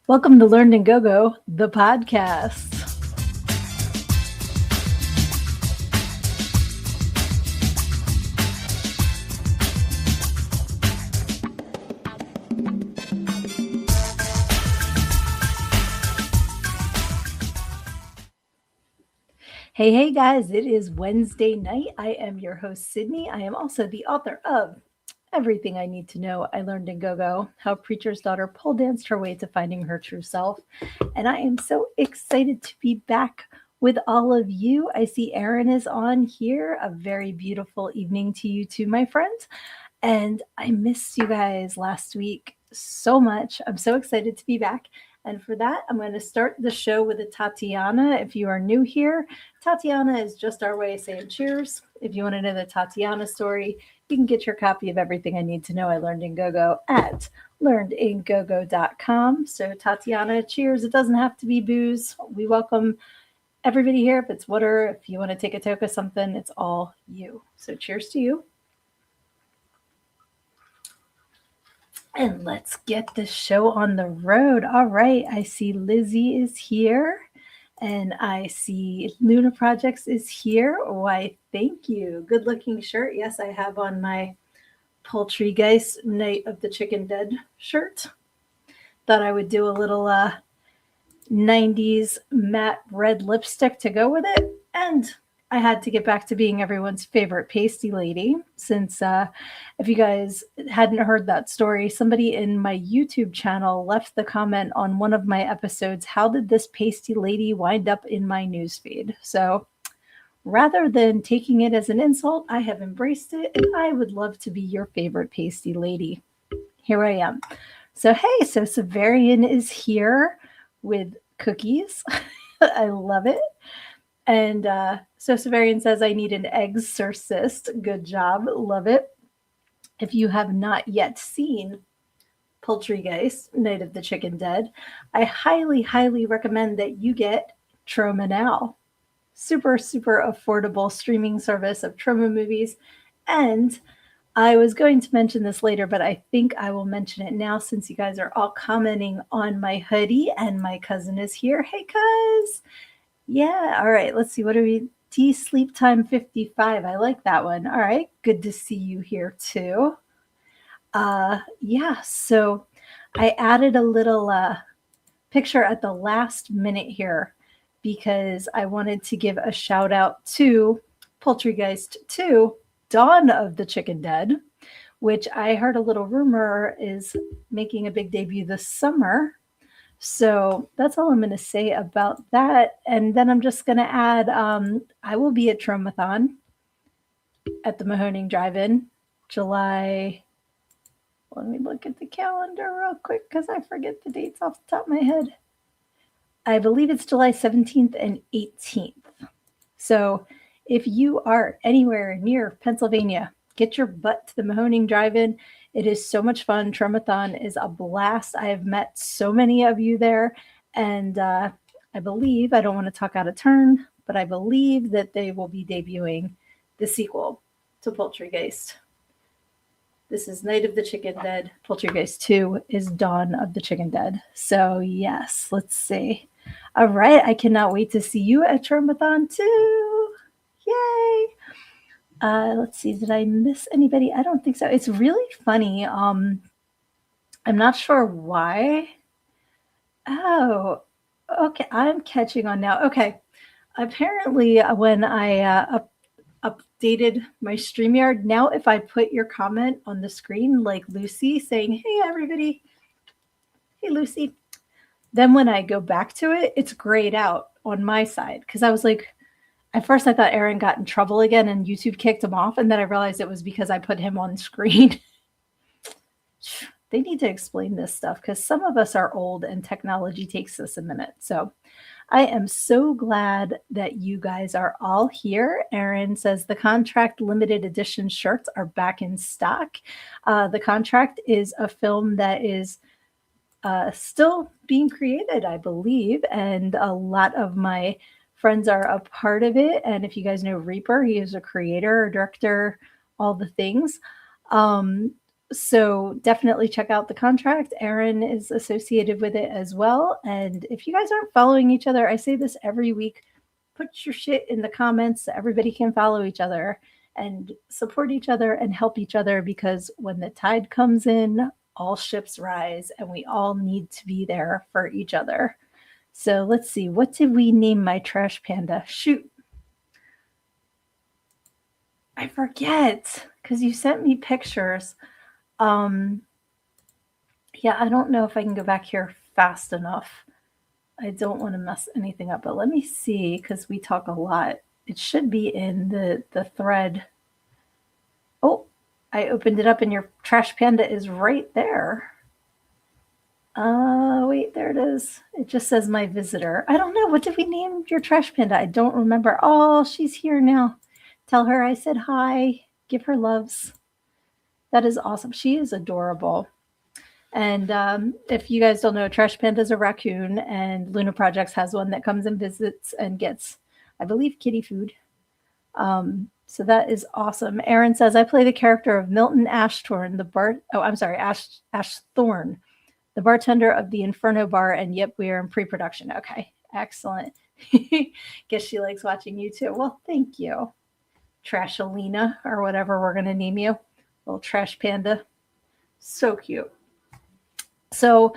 Welcome to Learned and Go-Go, the podcast. Hey guys, it is Wednesday night. I am your host, Sydney. I am also the author of Everything I Need to Know I Learned in Go-Go, How Preacher's Daughter Pole Danced Her Way to Finding Her True Self. And I am so excited to be back with all of you. I see Erin is on here. A very beautiful evening to you too, my friends. And I missed you guys last week so much. I'm so excited to be back. And for that, I'm going to start the show with a Tatiana. If you are new here, Tatiana is just our way of saying cheers. If you want to know the Tatiana story, you can get your copy of Everything I Need to Know I Learned in Go-Go at learnedingogo.com. So Tatiana, cheers. It doesn't have to be booze. We welcome everybody here. If it's water, if you want to take a toke of something, it's all you. So cheers to you. And let's get the show on the road. All right, I see Lizzie is here. And I see Luna Projects is here. Why, thank you. Good looking shirt. Yes, I have on my Poultrygeist Night of the Chicken Dead shirt. Thought I would do a little 90s matte red lipstick to go with it. And I had to get back to being everyone's favorite pasty lady since if you guys hadn't heard that story, somebody in my YouTube channel left the comment on one of my episodes, how did this pasty lady wind up in my newsfeed? So rather than taking it as an insult, I have embraced it and I would love to be your favorite pasty lady. Here I am. So hey, so Severian is here with cookies. I love it. And so Severian says, I need an exorcist. Good job. Love it. If you have not yet seen Poultrygeist, Night of the Chicken Dead, I highly, highly recommend that you get Troma Now. Super, super affordable streaming service of Troma movies. And I was going to mention this later, but I think I will mention it now since you guys are all commenting on my hoodie and my cousin is here. Hey, cuz. Yeah, all right, let's see. What are we? Tea Sleep Time 55. I like that one. All right, good to see you here too. Yeah, so I added a little picture at the last minute here because I wanted to give a shout out to Poultrygeist 2, Dawn of the Chicken Dead, which I heard a little rumor is making a big debut this summer. So that's all I'm going to say about that. And then I'm just going to add, I will be at Tromathon at the Mahoning Drive-In, July. Let me look at the calendar real quick because I forget the dates off the top of my head. I believe it's July 17th and 18th. So if you are anywhere near Pennsylvania, get your butt to the Mahoning Drive-In. It is so much fun. Tromathon is a blast. I have met so many of you there. And I believe, I don't want to talk out of turn, but I believe that they will be debuting the sequel to Poultrygeist. This is Night of the Chicken Dead. Poultrygeist 2 is Dawn of the Chicken Dead. So yes, let's see. All right, I cannot wait to see you at Tromathon too. Yay! Let's see, did I miss anybody? I don't think so. It's really funny. I'm not sure why. Oh, okay. I'm catching on now. Okay. Apparently, when I updated my StreamYard, now if I put your comment on the screen, like Lucy saying, hey, everybody. Hey, Lucy. Then when I go back to it, it's grayed out on my side because I was like, at first, I thought Aaron got in trouble again and YouTube kicked him off. And then I realized it was because I put him on screen. They need to explain this stuff because some of us are old and technology takes us a minute. So I am so glad that you guys are all here. Aaron says the Contract limited edition shirts are back in stock. The Contract is a film that is still being created, I believe. And a lot of my friends are a part of it. And if you guys know Reaper, he is a creator, director, all the things. So definitely check out the contract. Erin is associated with it as well. And if you guys aren't following each other, I say this every week, put your shit in the comments so everybody can follow each other and support each other and help each other, because when the tide comes in, all ships rise and we all need to be there for each other. So let's see, what did we name my trash panda? Shoot. I forget because you sent me pictures. Yeah, I don't know if I can go back here fast enough. I don't want to mess anything up, but let me see because we talk a lot. It should be in the thread. Oh, I opened it up and your trash panda is right there. Wait, there it is. It just says my visitor. I don't know. What did we name your trash panda? I don't remember. Oh, she's here now. Tell her I said hi. Give her loves. That is awesome. She is adorable. And if you guys don't know, Trash Panda is a raccoon, and Luna Projects has one that comes and visits and gets, I believe, kitty food. So that is awesome. Aaron says, I play the character of Milton Ashthorne, Ashthorne, the bartender of the Inferno Bar, and yep, we are in pre-production. Okay, excellent. Guess she likes watching you too. Well, thank you. Trashalina, or whatever we're going to name you. Little Trash Panda. So cute. So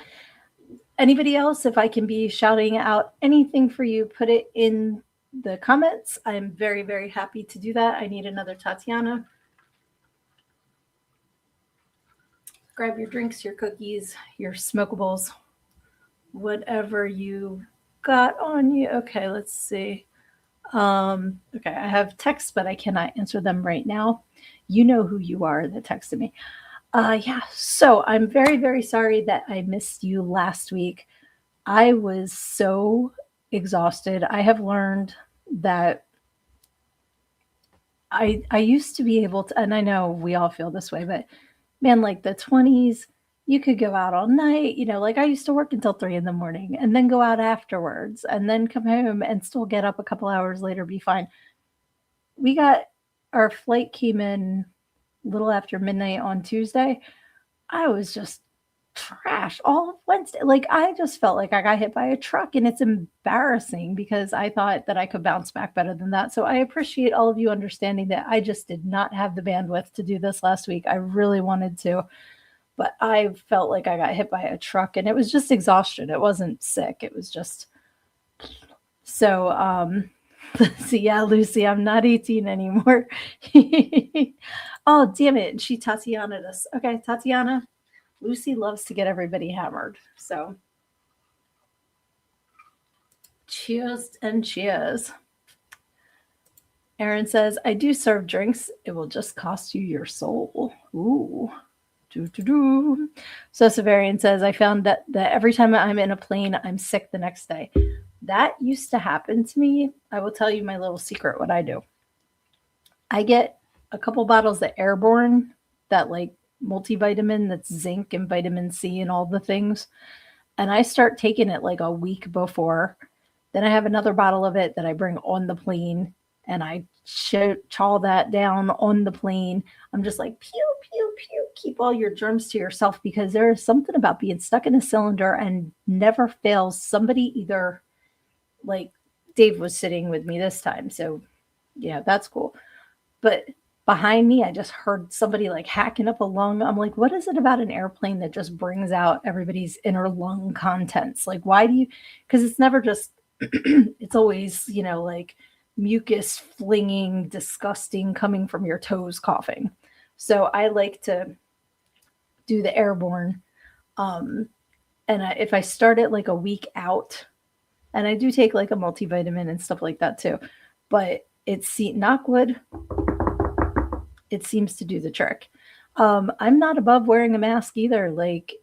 anybody else, if I can be shouting out anything for you, put it in the comments. I'm very, very happy to do that. I need another Tatiana. Grab your drinks, your cookies, your smokables, whatever you got on you. Okay, let's see. Okay, I have texts, but I cannot answer them right now. You know who you are that texted me. Yeah, so I'm very, very sorry that I missed you last week. I was so exhausted. I have learned that I used to be able to, and I know we all feel this way, but man, like the 20s, you could go out all night. Like I used to work until 3 a.m. and then go out afterwards and then come home and still get up a couple hours later, be fine. Our flight came in a little after midnight on Tuesday. I was just trash all of Wednesday. Like I just felt like I got hit by a truck, and it's embarrassing because I thought that I could bounce back better than that. So I appreciate all of you understanding that I just did not have the bandwidth to do this last week. I really wanted to, but I felt like I got hit by a truck, and it was just exhaustion. It wasn't sick. It was just so see, yeah, Lucy, I'm not 18 anymore. Oh, damn it. She Tatiana'd us. Okay, Tatiana, Lucy loves to get everybody hammered. So cheers and cheers. Aaron says, I do serve drinks. It will just cost you your soul. Ooh. Doo-doo-doo. So Severian says, I found that every time I'm in a plane, I'm sick the next day. That used to happen to me. I will tell you my little secret, what I do. I get a couple bottles of Airborne, that like multivitamin that's zinc and vitamin C and all the things. And I start taking it like a week before. Then I have another bottle of it that I bring on the plane, and I chaw that down on the plane. I'm just like, pew, pew, pew. Keep all your germs to yourself, because there is something about being stuck in a cylinder and never fails. Somebody either, like Dave was sitting with me this time. So yeah, that's cool. But behind me, I just heard somebody like hacking up a lung. I'm like, what is it about an airplane that just brings out everybody's inner lung contents? Like, why do you, because it's never just, it's always, like mucus flinging, disgusting, coming from your toes coughing. So I like to do the Airborne. And if I start it like a week out, and I do take like a multivitamin and stuff like that too, but it's knockwood. It seems to do the trick. I'm not above wearing a mask either. Like,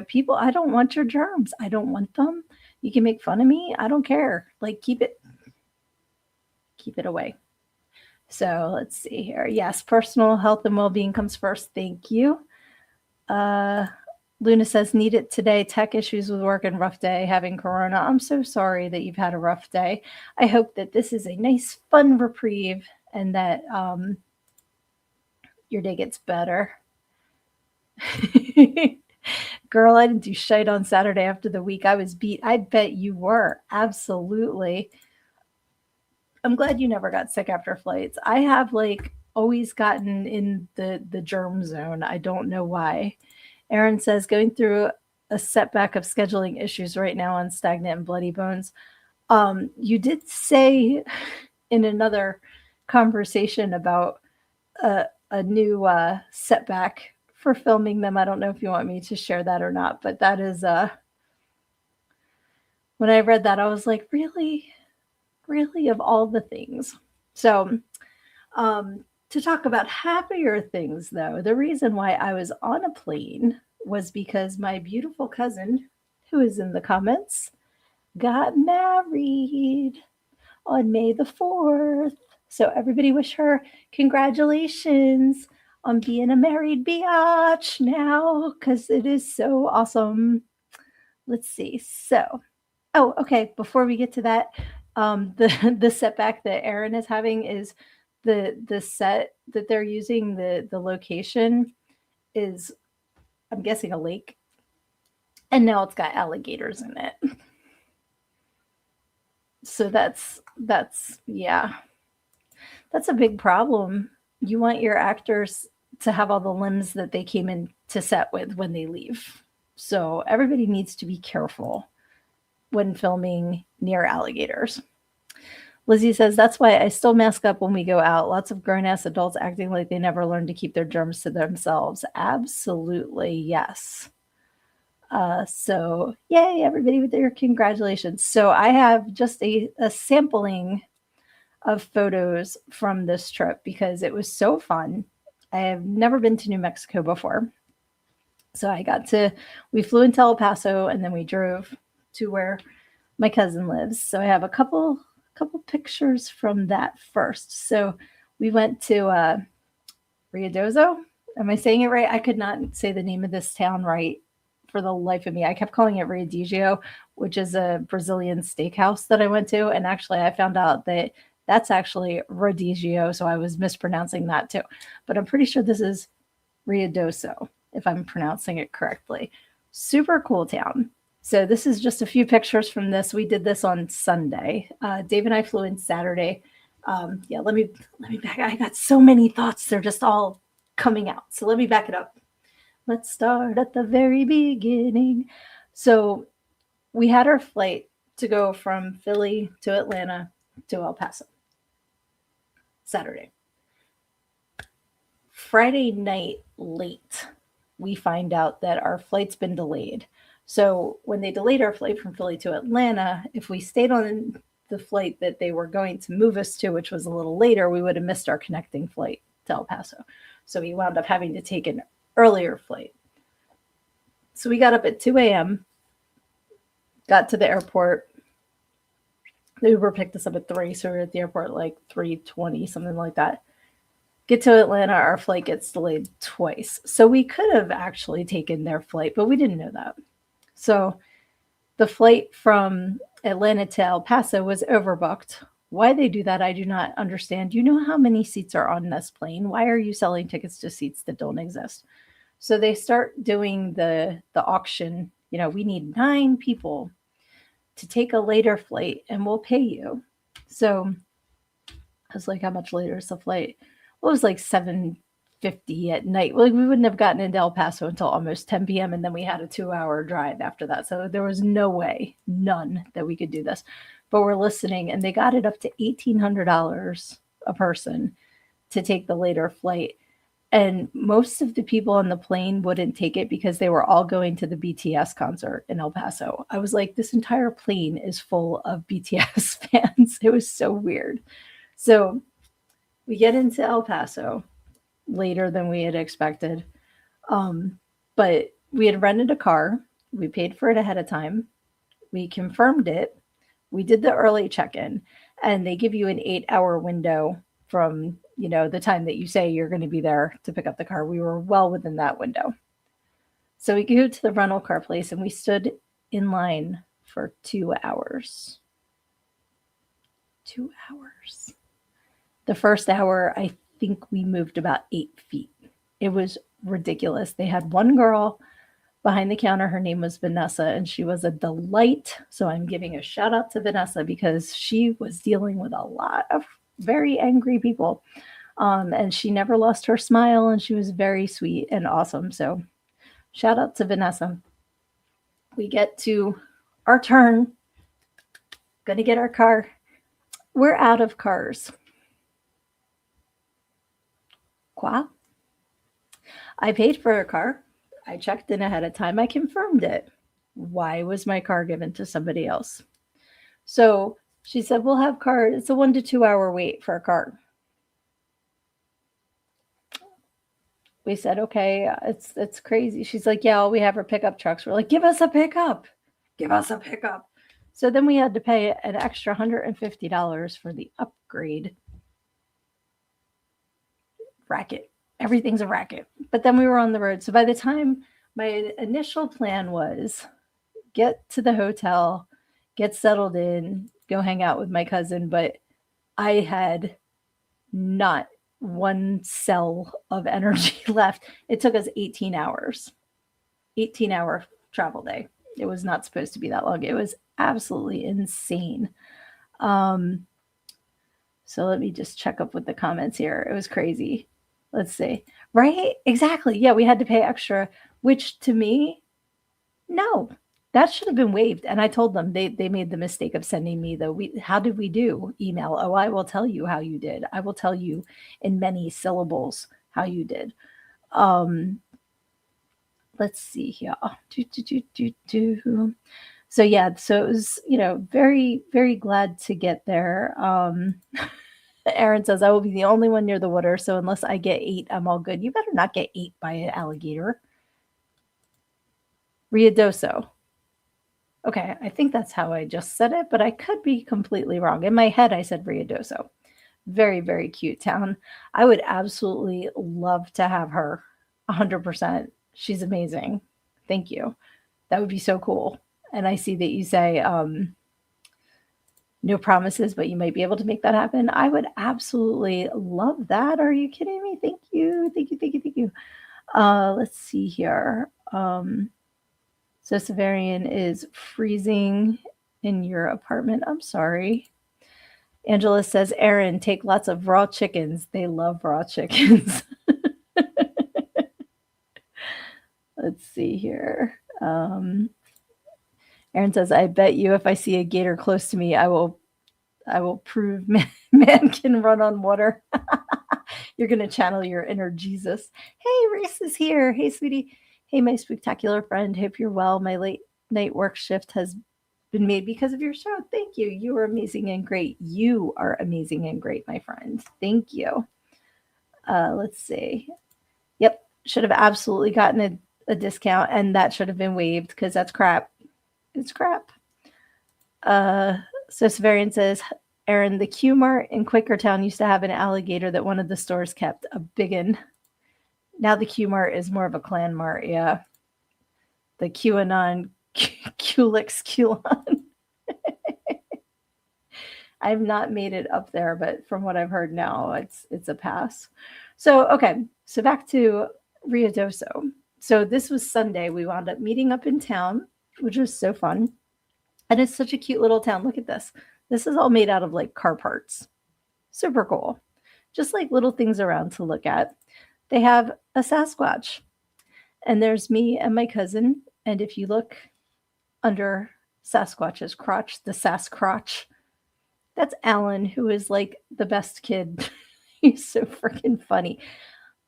people, I don't want your germs. I don't want them. You can make fun of me. I don't care. Like, keep it away. So let's see here. Yes, personal health and well-being comes first. Thank you. Luna says, need it today. Tech issues with work and rough day having corona. I'm so sorry that you've had a rough day. I hope that this is a nice, fun reprieve and that your day gets better. Girl, I didn't do shite on Saturday after the week I was beat. I bet you were. Absolutely. I'm glad you never got sick after flights. I have like always gotten in the germ zone. I don't know why. Aaron says going through a setback of scheduling issues right now on Stagnant and Bloody Bones. You did say in another conversation about a new setback for filming them. I don't know if you want me to share that or not, but that is when I read that, I was like, really, really, of all the things. So, to talk about happier things, though, the reason why I was on a plane was because my beautiful cousin, who is in the comments, got married on May the 4th. So everybody wish her congratulations on being a married biatch now, because it is so awesome. Let's see. So, oh, okay. Before we get to that, the setback that Aaron is having is the set that they're using, the location is, I'm guessing, a lake, and now it's got alligators in it. So that's yeah, that's a big problem. You want your actors to have all the limbs that they came in to set with when they leave. So everybody needs to be careful when filming near alligators. Lizzie says, that's why I still mask up when we go out. Lots of grown ass adults acting like they never learned to keep their germs to themselves. Absolutely, yes. So, yay, everybody with their congratulations. So, I have just a sampling of photos from this trip because it was so fun. I have never been to New Mexico before. So, we flew into El Paso and then we drove to where my cousin lives. So, I have a couple pictures from that first. So, we went to Riadozo. Am I saying it right? I could not say the name of this town right for the life of me. I kept calling it Riadigio, which is a Brazilian steakhouse that I went to. And actually, I found out that that's actually Rodizio. So I was mispronouncing that too. But I'm pretty sure this is Riadoso, if I'm pronouncing it correctly. Super cool town. So this is just a few pictures from this. We did this on Sunday. Dave and I flew in Saturday. Yeah, let me back. I got so many thoughts. They're just all coming out. So let me back it up. Let's start at the very beginning. So we had our flight to go from Philly to Atlanta to El Paso. Saturday. Friday night late, we find out that our flight's been delayed. So when they delayed our flight from Philly to Atlanta, if we stayed on the flight that they were going to move us to, which was a little later, we would have missed our connecting flight to El Paso. So we wound up having to take an earlier flight. So we got up at 2 a.m., got to the airport. The Uber picked us up at 3, so we were at the airport like 3:20, something like that. Get to Atlanta, our flight gets delayed twice. So we could have actually taken their flight, but we didn't know that. So the flight from Atlanta to El Paso was overbooked. Why they do that, I do not understand. You know how many seats are on this plane? Why are you selling tickets to seats that don't exist? So they start doing the auction. You know, we need 9 people to take a later flight and we'll pay you. So I was like, how much later is the flight? Well, it was like 7:50 at night. Well, we wouldn't have gotten into El Paso until almost 10 p.m. And then we had a 2-hour drive after that. So there was no way, none, that we could do this. But we're listening, and they got it up to $1,800 a person to take the later flight. And most of the people on the plane wouldn't take it because they were all going to the BTS concert in El Paso. I was like, this entire plane is full of BTS fans. It was so weird. So we get into El Paso later than we had expected. But we had rented a car. We paid for it ahead of time. We confirmed it. We did the early check-in, and they give you an 8-hour window from, you know, the time that you say you're going to be there to pick up the car. We were well within that window. So we go to the rental car place, and we stood in line for 2 hours. 2 hours. The first hour, I think we moved about 8 feet. It was ridiculous. They had one girl behind the counter. Her name was Vanessa, and she was a delight. So I'm giving a shout out to Vanessa because she was dealing with a lot of very angry people. And she never lost her smile, and she was very sweet and awesome. So shout out to Vanessa. We get to our turn. Gonna get our car. We're out of cars. Quoi? I paid for a car. I checked in ahead of time. I confirmed it. Why was my car given to somebody else? So she said, we'll have car. It's a 1 to 2 hour wait for a car. We said, okay, it's crazy. She's like, yeah, all we have are pickup trucks. We're like, give us a pickup. Give us a pickup. So then we had to pay an extra $150 for the upgrade. Racket. Everything's a racket. But then we were on the road. So by the time my initial plan was get to the hotel, get settled in, go hang out with my cousin, but I had not one cell of energy left. It took us 18 hours, 18-hour travel day. It was not supposed to be that long. It was absolutely insane. So let me just check up with the comments here. It was crazy. Let's see. Right? Exactly. Yeah, we had to pay extra, which to me, no, that should have been waived. And I told them they made the mistake of sending me how did we do email? Oh, I will tell you how you did. I will tell you in many syllables how you did. Let's see here. So yeah, so it was, very, very glad to get there. Aaron says, I will be the only one near the water, so unless I get ate, I'm all good. You better not get ate by an alligator. Riadoso. Okay, I think that's how I just said it, but I could be completely wrong. In my head, I said Riadoso. Very, very cute town. I would absolutely love to have her 100%. She's amazing. Thank you. That would be so cool. And I see that you say no promises, but you might be able to make that happen. I would absolutely love that. Are you kidding me? Thank you. Thank you. Thank you. Thank you. Let's see here. So Severian is freezing in your apartment. I'm sorry. Angela says, Aaron, take lots of raw chickens. They love raw chickens. Let's see here. Aaron says, I bet you if I see a gator close to me, I will prove man can run on water. You're going to channel your inner Jesus. Hey, Reese is here. Hey, sweetie. Hey, my spectacular friend. Hope you're well. My late night work shift has been made because of your show. Thank you. You are amazing and great. You are amazing and great, my friend. Thank you. Let's see. Yep. Should have absolutely gotten a discount, and that should have been waived because that's crap. It's crap. So Severian says, Aaron, the Q Mart in Quakertown used to have an alligator that one of the stores kept, a biggin. Now the Q Mart is more of a clan mart, yeah. The QAnon, Qlix, QAnon. I've not made it up there, but from what I've heard now, it's a pass. So, okay, so back to Riadoso. So this was Sunday. We wound up meeting up in town, which was so fun. And it's such a cute little town. Look at this. This is all made out of like car parts. Super cool. Just like little things around to look at. They have a Sasquatch. And there's me and my cousin. And if you look under Sasquatch's crotch, the Sasquatch, that's Alan, who is like the best kid. He's so freaking funny.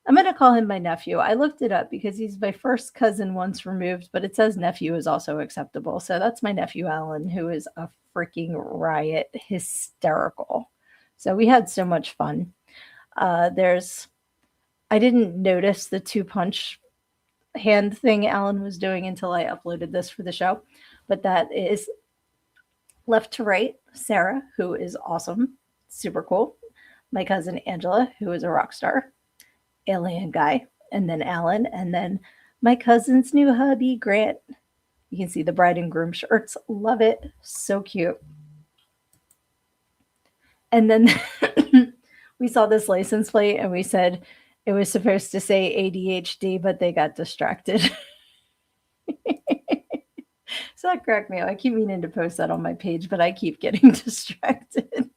I'm going to call him my nephew. I looked it up because he's my first cousin once removed, but it says nephew is also acceptable. So that's my nephew, Alan, who is a freaking riot, hysterical. So we had so much fun. I didn't notice the 2-punch hand thing Alan was doing until I uploaded this for the show, but that is left to right, Sarah, who is awesome, super cool. My cousin Angela, who is a rock star, alien guy, and then Alan, and then my cousin's new hubby, Grant. You can see the bride and groom shirts. Love it. So cute. And then we saw this license plate and we said, It was supposed to say ADHD, but they got distracted. So that cracked me up. I keep meaning to post that on my page, but I keep getting distracted.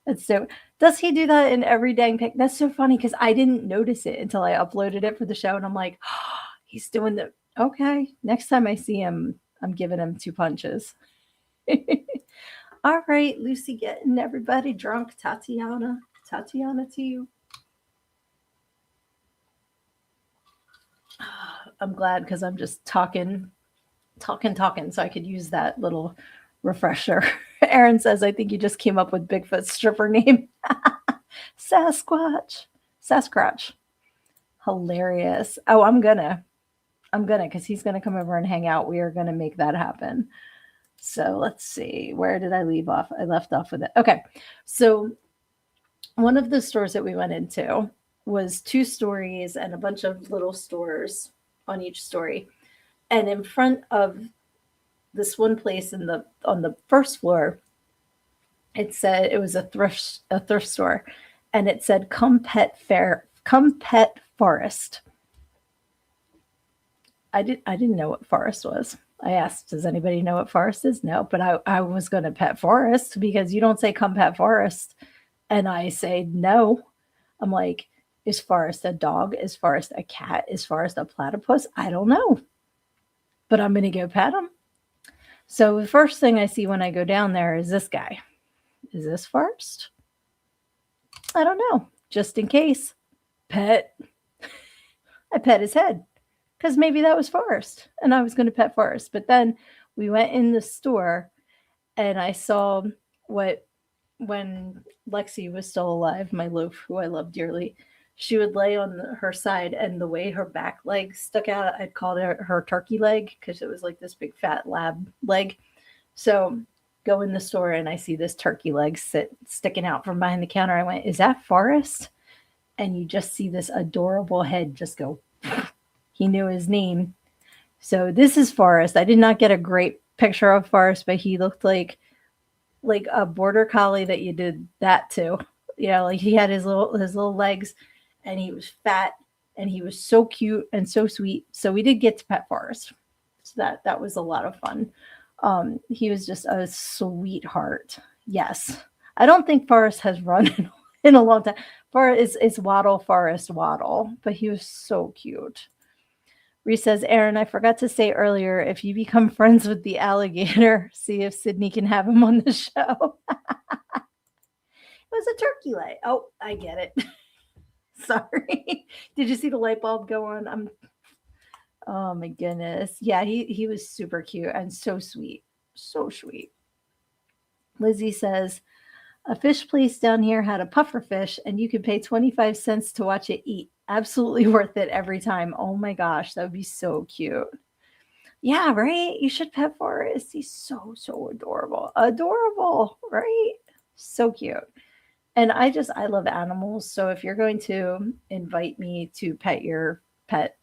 That's so. Does he do that in every dang pic? That's so funny because I didn't notice it until I uploaded it for the show, and I'm like, oh, he's doing the. Okay, next time I see him, I'm giving him 2 punches. All right, Lucy, getting everybody drunk. Tatiana to you. I'm glad because I'm just talking, so I could use that little refresher. Aaron says, I think you just came up with Bigfoot's stripper name. Sasquatch. Hilarious. Oh, I'm gonna, because he's gonna come over and hang out. We are gonna make that happen. So let's see. Where did I leave off? I left off with it. Okay. So one of the stores that we went into was 2 stories and a bunch of little stores on each story. And in front of this one place on the first floor, it said it was a thrift store, and it said come pet forest. I didn't know what forest was. I asked, does anybody know what forest is? No, but I was going to pet forest because you don't say come pet forest. And I say no. I'm like, is Forrest a dog? Is Forrest a cat? Is Forrest a platypus? I don't know. But I'm going to go pet him. So the first thing I see when I go down there is this guy. Is this Forrest? I don't know. Just in case. Pet. I pet his head because maybe that was Forrest and I was going to pet Forrest. But then we went in the store and I saw when Lexi was still alive, my loaf, who I love dearly, she would lay on her side, and the way her back leg stuck out, I'd called it her turkey leg because it was like this big fat lab leg. So go in the store and I see this turkey leg sticking out from behind the counter. I went, is that Forrest? And you just see this adorable head just go. He knew his name. So this is Forrest. I did not get a great picture of Forrest, but he looked like a border collie that you did that to. You know, like he had his little legs, and he was fat, and he was so cute and so sweet. So we did get to pet Forrest. So that was a lot of fun. He was just a sweetheart. Yes. I don't think Forrest has run in a long time. Forrest is Waddle Forrest Waddle, but he was so cute. Reese says, Aaron, I forgot to say earlier, if you become friends with the alligator, see if Sydnee can have him on the show. It was a turkey leg. Oh, I get it. Sorry. Did you see the light bulb go on? Oh my goodness. Yeah, he was super cute and so sweet. So sweet. Lizzie says, a fish place down here had a puffer fish, and you could pay 25 cents to watch it eat. Absolutely worth it every time. Oh my gosh, that would be so cute. Yeah, right? You should pet Forrest. He's so adorable. Adorable, right? So cute. And I love animals. So if you're going to invite me to pet your pet,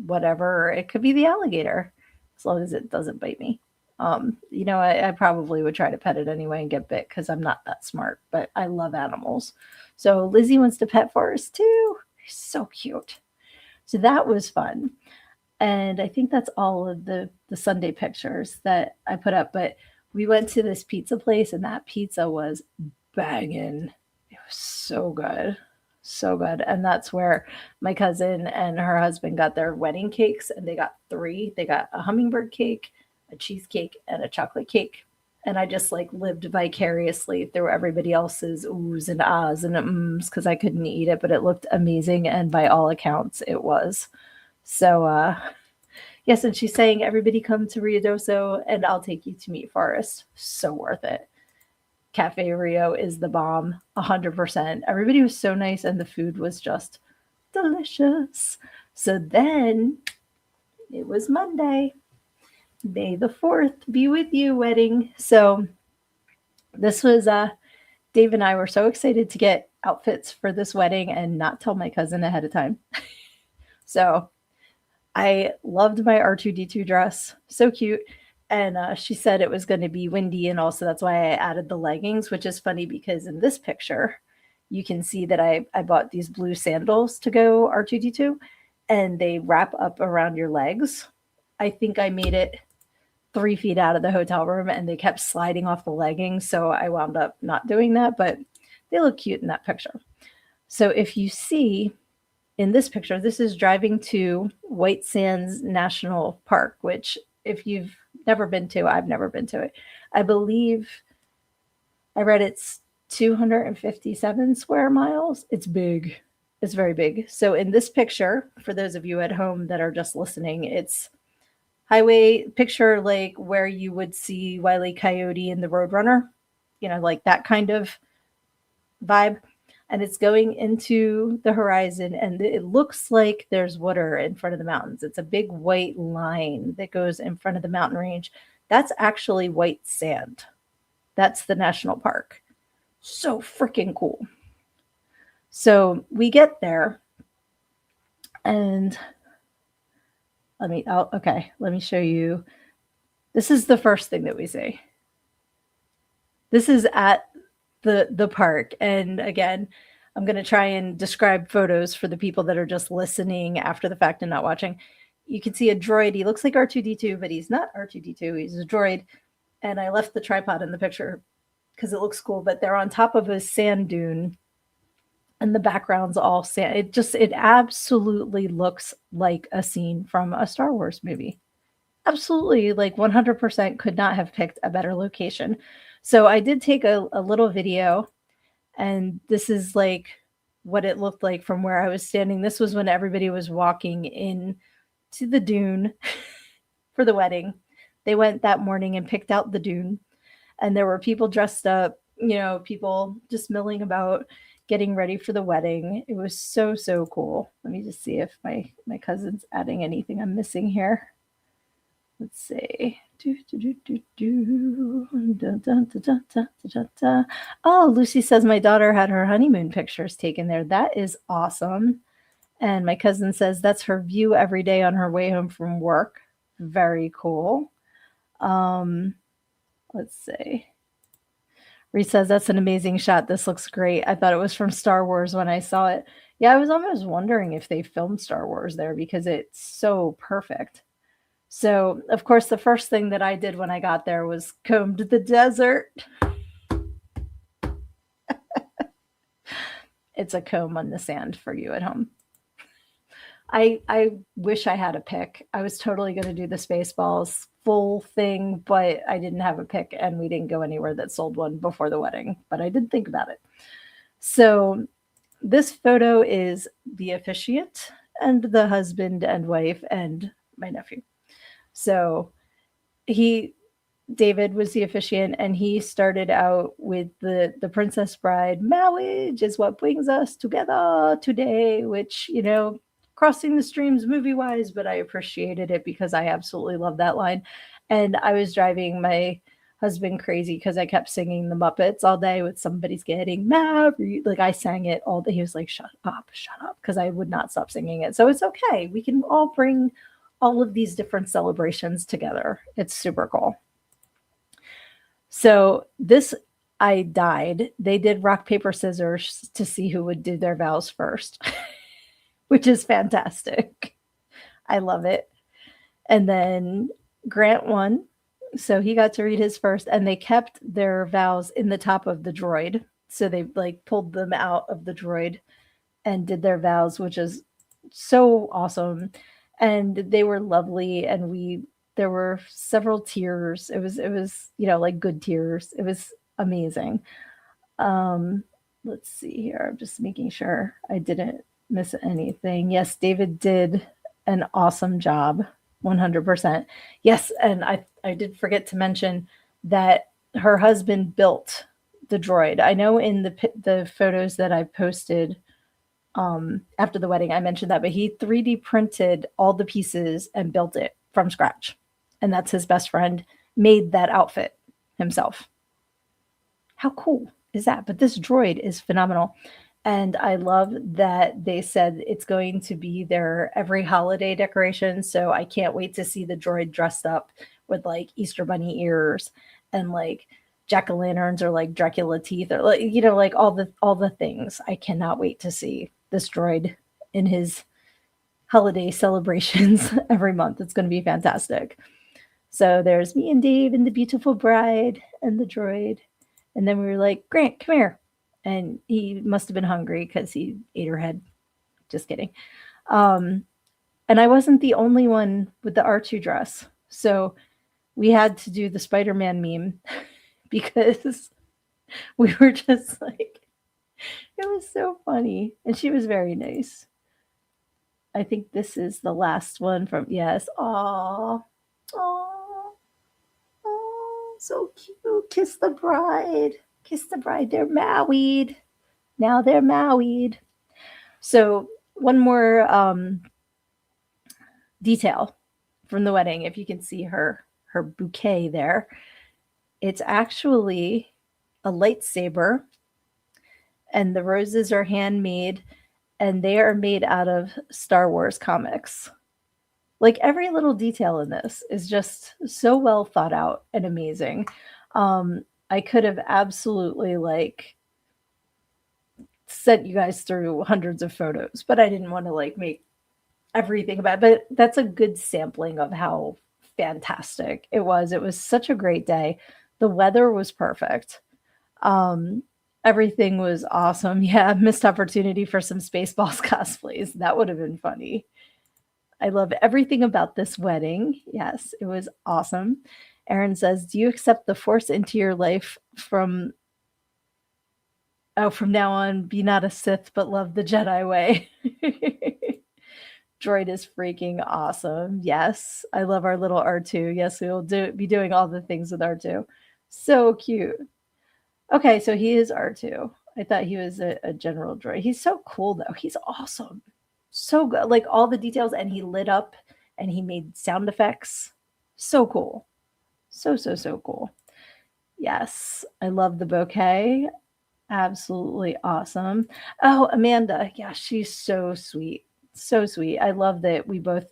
whatever, it could be the alligator, as long as it doesn't bite me. I probably would try to pet it anyway and get bit because I'm not that smart, but I love animals. So Lizzie wants to pet Forrest too. He's so cute. So that was fun. And I think that's all of the Sunday pictures that I put up. But we went to this pizza place, and that pizza was banging. It was so good. So good. And that's where my cousin and her husband got their wedding cakes, and they got 3. They got a hummingbird cake, a cheesecake, and a chocolate cake. And I just lived vicariously through everybody else's oohs and ahs and ums because I couldn't eat it, but it looked amazing. And by all accounts, it was. So, yes, and she's saying, everybody come to Ruidoso and I'll take you to meet Forrest. So worth it. Cafe Rio is the bomb, 100%. Everybody was so nice, and the food was just delicious. So then it was Monday. May the 4th be with you, wedding. So this was Dave and I were so excited to get outfits for this wedding and not tell my cousin ahead of time. So I loved my R2D2 dress. So cute. And she said it was going to be windy, and also that's why I added the leggings, which is funny because in this picture, you can see that I bought these blue sandals to go R2D2, and they wrap up around your legs. I think I made it 3 feet out of the hotel room, and they kept sliding off the leggings. So I wound up not doing that, but they look cute in that picture. So if you see in this picture, this is driving to White Sands National Park, which if you've never been to, I've never been to it. I believe I read it's 257 square miles. It's big. It's very big. So in this picture, for those of you at home that are just listening, it's highway picture like where you would see Wile E. Coyote in the Roadrunner, like that kind of vibe. And it's going into the horizon, and it looks like there's water in front of the mountains. It's a big white line that goes in front of the mountain range. That's actually white sand. That's the national park. So freaking cool. So we get there, and let me show you. This is the first thing that we see. This is at the park. And again, I'm going to try and describe photos for the people that are just listening after the fact and not watching. You can see a droid. He looks like R2D2, but he's not R2D2. He's a droid. And I left the tripod in the picture because it looks cool, but they're on top of a sand dune, and the background's all sand. It absolutely looks like a scene from a Star Wars movie. Absolutely, like 100% could not have picked a better location. So I did take a little video, and this is like what it looked like from where I was standing. This was when everybody was walking in to the dune for the wedding. They went that morning and picked out the dune, and there were people dressed up, people just milling about, getting ready for the wedding. It was so, so cool. Let me just see if my cousin's adding anything I'm missing here. Let's see. Oh, Lucy says my daughter had her honeymoon pictures taken there. That is awesome. And my cousin says that's her view every day on her way home from work. Very cool. Let's see. Reese says that's an amazing shot. This looks great. I thought it was from Star Wars when I saw it. Yeah, I was almost wondering if they filmed Star Wars there because it's so perfect. So, of course, the first thing that I did when I got there was combed the desert. It's a comb on the sand for you at home. I wish I had a pick. I was totally going to do the Spaceballs full thing, but I didn't have a pick, and we didn't go anywhere that sold one before the wedding, but I did think about it. So this photo is the officiant and the husband and wife and my nephew. So David was the officiant, and he started out with the Princess Bride. Marriage is what brings us together today, which, crossing the streams movie wise, but I appreciated it because I absolutely love that line. And I was driving my husband crazy because I kept singing the Muppets all day with somebody's getting married. Like I sang it all day. He was like, shut up, because I would not stop singing it. So it's okay. We can all bring all of these different celebrations together. It's super cool. So I died. They did rock, paper, scissors to see who would do their vows first, which is fantastic. I love it. And then Grant won. So he got to read his first, and they kept their vows in the top of the droid. So they pulled them out of the droid and did their vows, which is so awesome. And they were lovely. And there were several tears. It was, good tears. It was amazing. Let's see here. I'm just making sure I didn't miss anything. Yes, David did an awesome job. 100%. Yes. And I did forget to mention that her husband built the droid. I know in the photos that I posted after the wedding, I mentioned that, but he 3D printed all the pieces and built it from scratch. And that's his best friend, made that outfit himself. How cool is that? But this droid is phenomenal. And I love that they said it's going to be their every holiday decoration. So I can't wait to see the droid dressed up with Easter bunny ears and jack-o'-lanterns or like Dracula teeth or like, you know, like all the things. I cannot wait to see this droid in his holiday celebrations every month. It's going to be fantastic. So there's me and Dave and the beautiful bride and the droid. And then we were like, Grant, come here. And he must have been hungry because he ate her head. Just kidding. Um, and I wasn't the only one with the R2 dress. So we had to do the Spider-Man meme because we were just like, it was so funny. And she was very nice. I think this is the last one from, yes. Aw. Aw. Oh, so cute. Kiss the bride. Kiss the bride. They're married. Now they're married. So one more detail from the wedding, if you can see her bouquet there. It's actually a lightsaber, and the roses are handmade, and they are made out of Star Wars comics. Like every little detail in this is just so well thought out and amazing. I could have absolutely like sent you guys through hundreds of photos, but I didn't want to like make everything about it. But that's a good sampling of how fantastic it was. It was such a great day. The weather was perfect. Um, Everything was awesome. Yeah, missed opportunity for some Spaceballs cosplays. That would have been funny. I love everything about this wedding. Yes, it was awesome. Aaron says, "Do you accept the Force into your life from now on, be not a Sith, but love the Jedi way." Droid is freaking awesome. Yes, I love our little R2. Yes, we will be doing all the things with R2. So cute. Okay, so he is R2. I thought he was a general droid. He's so cool, though. He's awesome. So good. Like all the details, and he lit up and he made sound effects. So cool. So, so, so cool. Yes, I love the bouquet. Absolutely awesome. Oh, Amanda. Yeah, she's so sweet. So sweet. I love that we both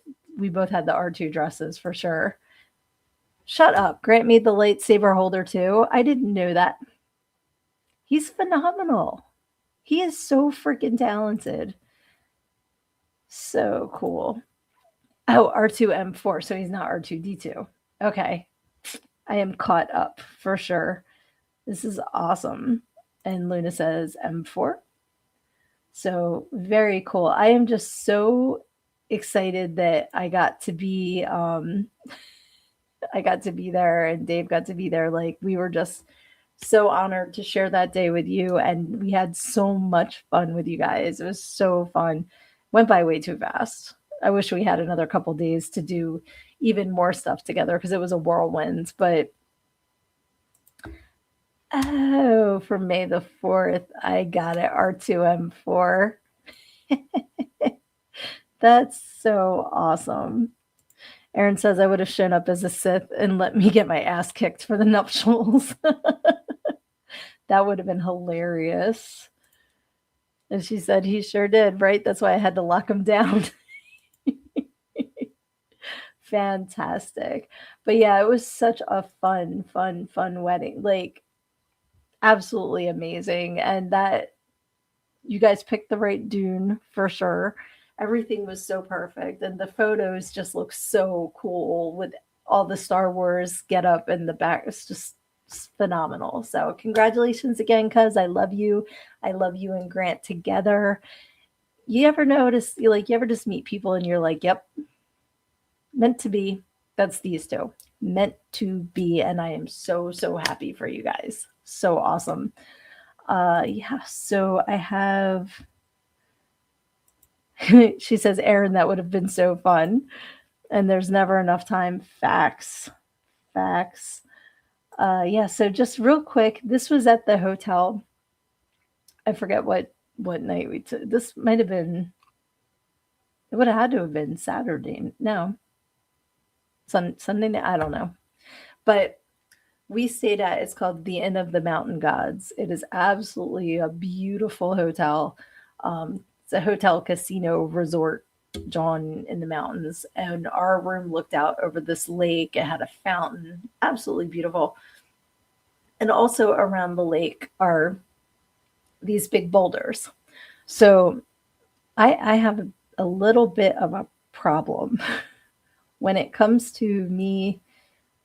had the R2 dresses for sure. Shut up. Grant made the lightsaber holder too. I didn't know that. He's phenomenal. He is so freaking talented. So cool. Oh, R2M4, so he's not R2D2. Okay. I am caught up for sure. This is awesome. And Luna says M4. So very cool. I am just so excited that I got to be there and Dave got to be there. Like we were just so honored to share that day with you, and we had so much fun with you guys. It was so fun. Went by way too fast. I wish we had another couple days to do even more stuff together because it was a whirlwind. But oh, for May the 4th, I got it. R2M4. That's so awesome. Aaron says I would have shown up as a Sith and let me get my ass kicked for the nuptials. That would have been hilarious. And she said he sure did, right? That's why I had to lock him down. Fantastic. But yeah, it was such a fun wedding. Like absolutely amazing. And that you guys picked the right Dune for sure. Everything was so perfect. And the photos just look so cool with all the Star Wars get up in the back. It's just phenomenal. So congratulations again, cuz I love you. I love you and Grant together. You ever notice, you ever just meet people and you're like, yep, meant to be. That's these two. Meant to be. And I am so, so happy for you guys. So awesome. Yeah, so I have she says, Aaron, that would have been so fun. And there's never enough time. Facts. Facts. Yeah, so just real quick, this was at the hotel. I forget what night we took. This might have been, it would have had to have been Saturday. No. Sunday night, I don't know. But we stayed at, it's called the Inn of the Mountain Gods. It is absolutely a beautiful hotel. It's a hotel casino resort, John, in the mountains. And our room looked out over this lake. It had a fountain. Absolutely beautiful. And also around the lake are these big boulders. So I have a little bit of a problem when it comes to me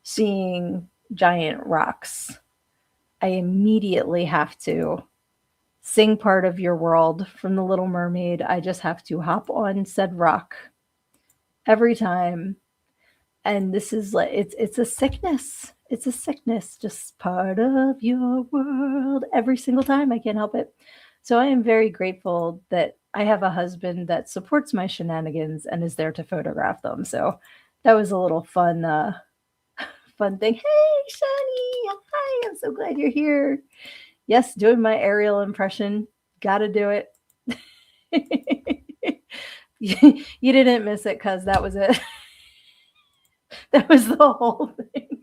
seeing giant rocks. I immediately have to sing part of your world from The Little Mermaid. I just have to hop on said rock every time. And this is like it's a sickness. It's a sickness, just part of your world every single time. I can't help it. So I am very grateful that I have a husband that supports my shenanigans and is there to photograph them. So that was a little fun thing. Hey, Shani. Hi, I'm so glad you're here. Yes, doing my aerial impression. Gotta do it. You didn't miss it because that was it. That was the whole thing.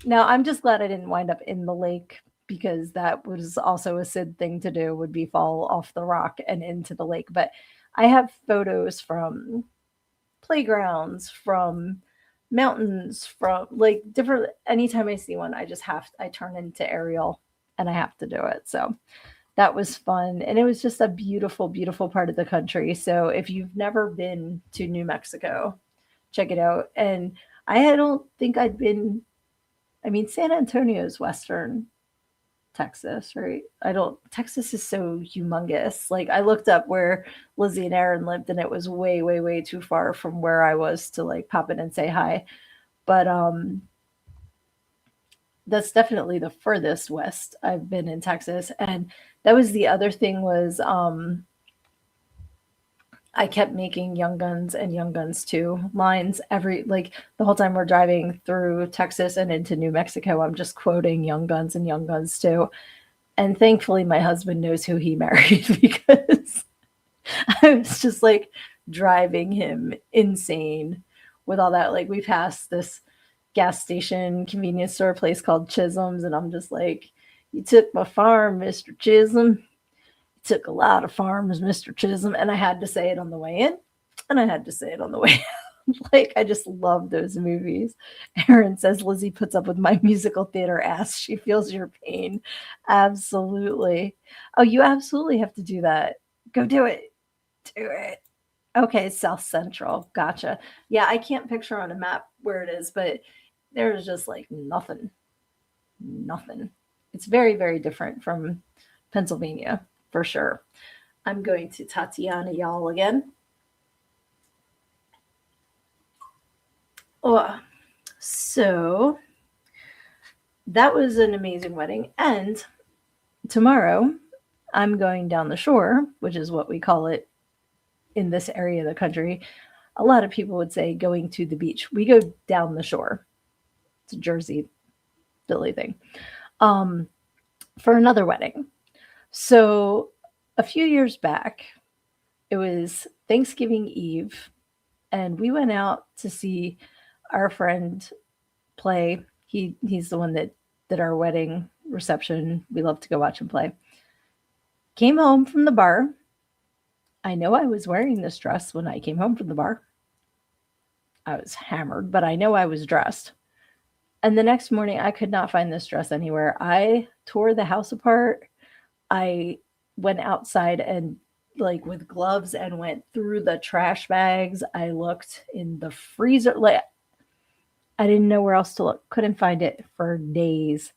Now, I'm just glad I didn't wind up in the lake because that was also a Sid thing to do, would be fall off the rock and into the lake. But I have photos from playgrounds, from mountains, from like different anytime I see one, I turn into Ariel and I have to do it. So that was fun. And it was just a beautiful, beautiful part of the country. So if you've never been to New Mexico, check it out. And I don't think I'd been, I mean, San Antonio is Western Texas, right? I don't, Texas is so humongous. Like, I looked up where Lizzie and Aaron lived, and it was way, way, way too far from where I was to like pop in and say hi. But that's definitely the furthest west I've been in Texas. And that was the other thing was I kept making Young Guns and Young Guns 2 lines every like the whole time we're driving through Texas and into New Mexico. I'm just quoting Young Guns and Young Guns 2. And thankfully my husband knows who he married because I was just like driving him insane with all that. Like, we passed this gas station convenience store place called Chisholm's, and I'm just like, you took my farm, Mr. Chisholm. Took a lot of farms, Mr. Chisholm, and I had to say it on the way in, and I had to say it on the way out. Like, I just love those movies. Aaron says Lizzie puts up with my musical theater ass. She feels your pain. Absolutely. Oh, you absolutely have to do that. Go do it. Do it. Okay, South Central. Gotcha. Yeah, I can't picture on a map where it is, but there's just like nothing. Nothing. It's very, very different from Pennsylvania for sure. I'm going to Tatiana y'all again. Oh, so that was an amazing wedding. And tomorrow I'm going down the shore, which is what we call it in this area of the country. A lot of people would say going to the beach. We go down the shore. It's a Jersey Philly thing. For another wedding. So a few years back, it was Thanksgiving Eve, and we went out to see our friend play. He's the one that did our wedding reception. We love to go watch him play. Came home from the bar. I know I was wearing this dress when I came home from the bar. I was hammered, but I know I was dressed. And the next morning, I could not find this dress anywhere. I tore the house apart. I went outside and like with gloves and went through the trash bags. I looked in the freezer. Like, I didn't know where else to look. Couldn't find it for days.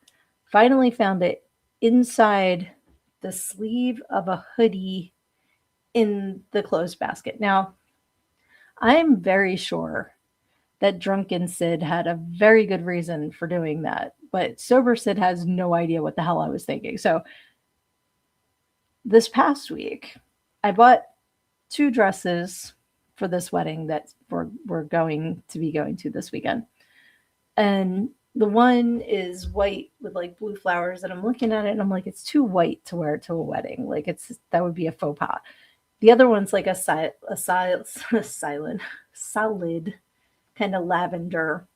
Finally found it inside the sleeve of a hoodie in the clothes basket. Now, I'm very sure that drunken Sid had a very good reason for doing that, but sober Sid has no idea what the hell I was thinking. So this past week, I bought 2 dresses for this wedding that we're going to be going to this weekend. And the one is white with like blue flowers, and I'm looking at it and I'm like, it's too white to wear to a wedding. Like, that would be a faux pas. The other one's like a silent, solid kind of lavender.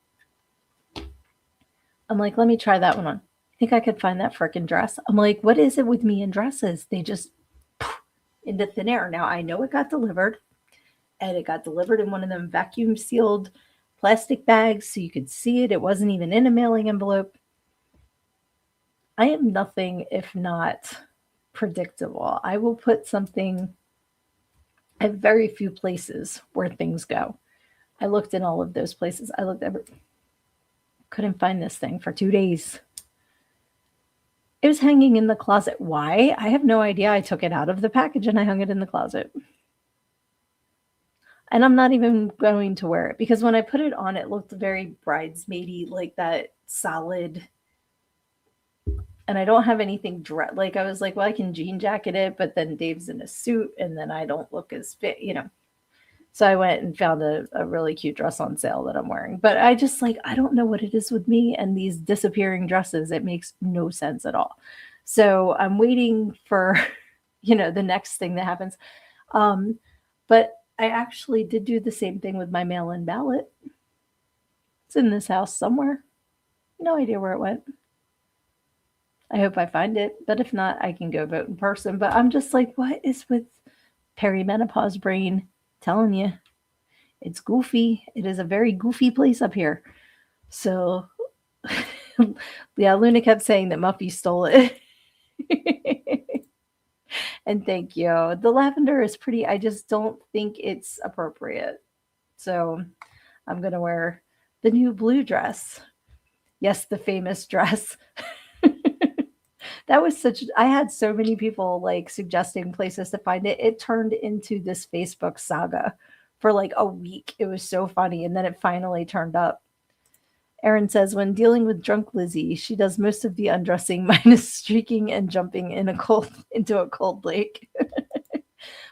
I'm like, let me try that one on. I think I could find that freaking dress. I'm like, what is it with me and dresses? They just into thin air. Now, I know it got delivered, and it got delivered in one of them vacuum sealed plastic bags so you could see it. It wasn't even in a mailing envelope. I am nothing if not predictable. I will put something, I have very few places where things go. I looked in all of those places. I looked every, couldn't find this thing for 2 days. It was hanging in the closet. Why? I have no idea. I took it out of the package and I hung it in the closet. And I'm not even going to wear it because when I put it on, it looked very bridesmaidy, like that solid. And I don't have anything like I was like, well, I can jean jacket it, but then Dave's in a suit, and then I don't look as fit. So I went and found a really cute dress on sale that I'm wearing. But I just like, I don't know what it is with me and these disappearing dresses. It makes no sense at all. So I'm waiting for, the next thing that happens. But I actually did do the same thing with my mail-in ballot. It's in this house somewhere. No idea where it went. I hope I find it, but if not, I can go vote in person. But I'm just like, what is with perimenopause brain? Telling you, it's goofy. It is a very goofy place up here. So, yeah, Luna kept saying that Muffy stole it. And thank you. The lavender is pretty. I just don't think it's appropriate. So, I'm going to wear the new blue dress. Yes, the famous dress. That was I had so many people like suggesting places to find it. It turned into this Facebook saga for like a week. It was so funny. And then it finally turned up. Erin says, when dealing with drunk Lizzie, she does most of the undressing minus streaking and jumping into a cold lake.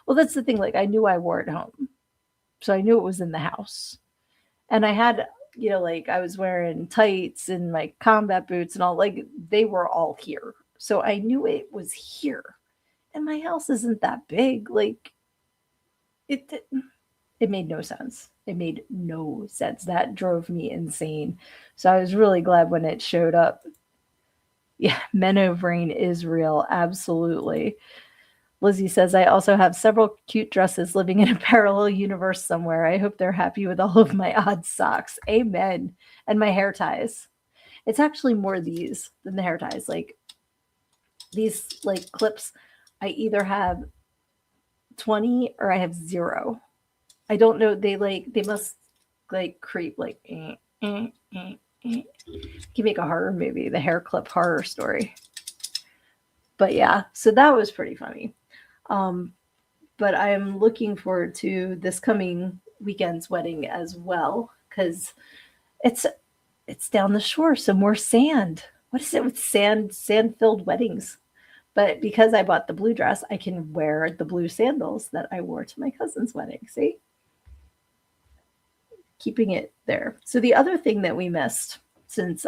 Well, that's the thing. Like I knew I wore it home. So I knew it was in the house. And I had, like I was wearing tights and my combat boots and all, like they were all here. So I knew it was here. And my house isn't that big. Like it made no sense. It made no sense. That drove me insane. So I was really glad when it showed up. Yeah, Menno brain is real. Absolutely. Lizzie says, I also have several cute dresses living in a parallel universe somewhere. I hope they're happy with all of my odd socks. Amen. And my hair ties. It's actually more these than the hair ties. Like these like clips, I either have 20 or I have 0. I don't know. They must like creep like Can make a horror movie, the hair clip horror story. But yeah, so that was pretty funny. But I am looking forward to this coming weekend's wedding as well because it's down the shore, so more sand. What is it with sand-filled weddings? But because I bought the blue dress, I can wear the blue sandals that I wore to my cousin's wedding. See? Keeping it there. So the other thing that we missed since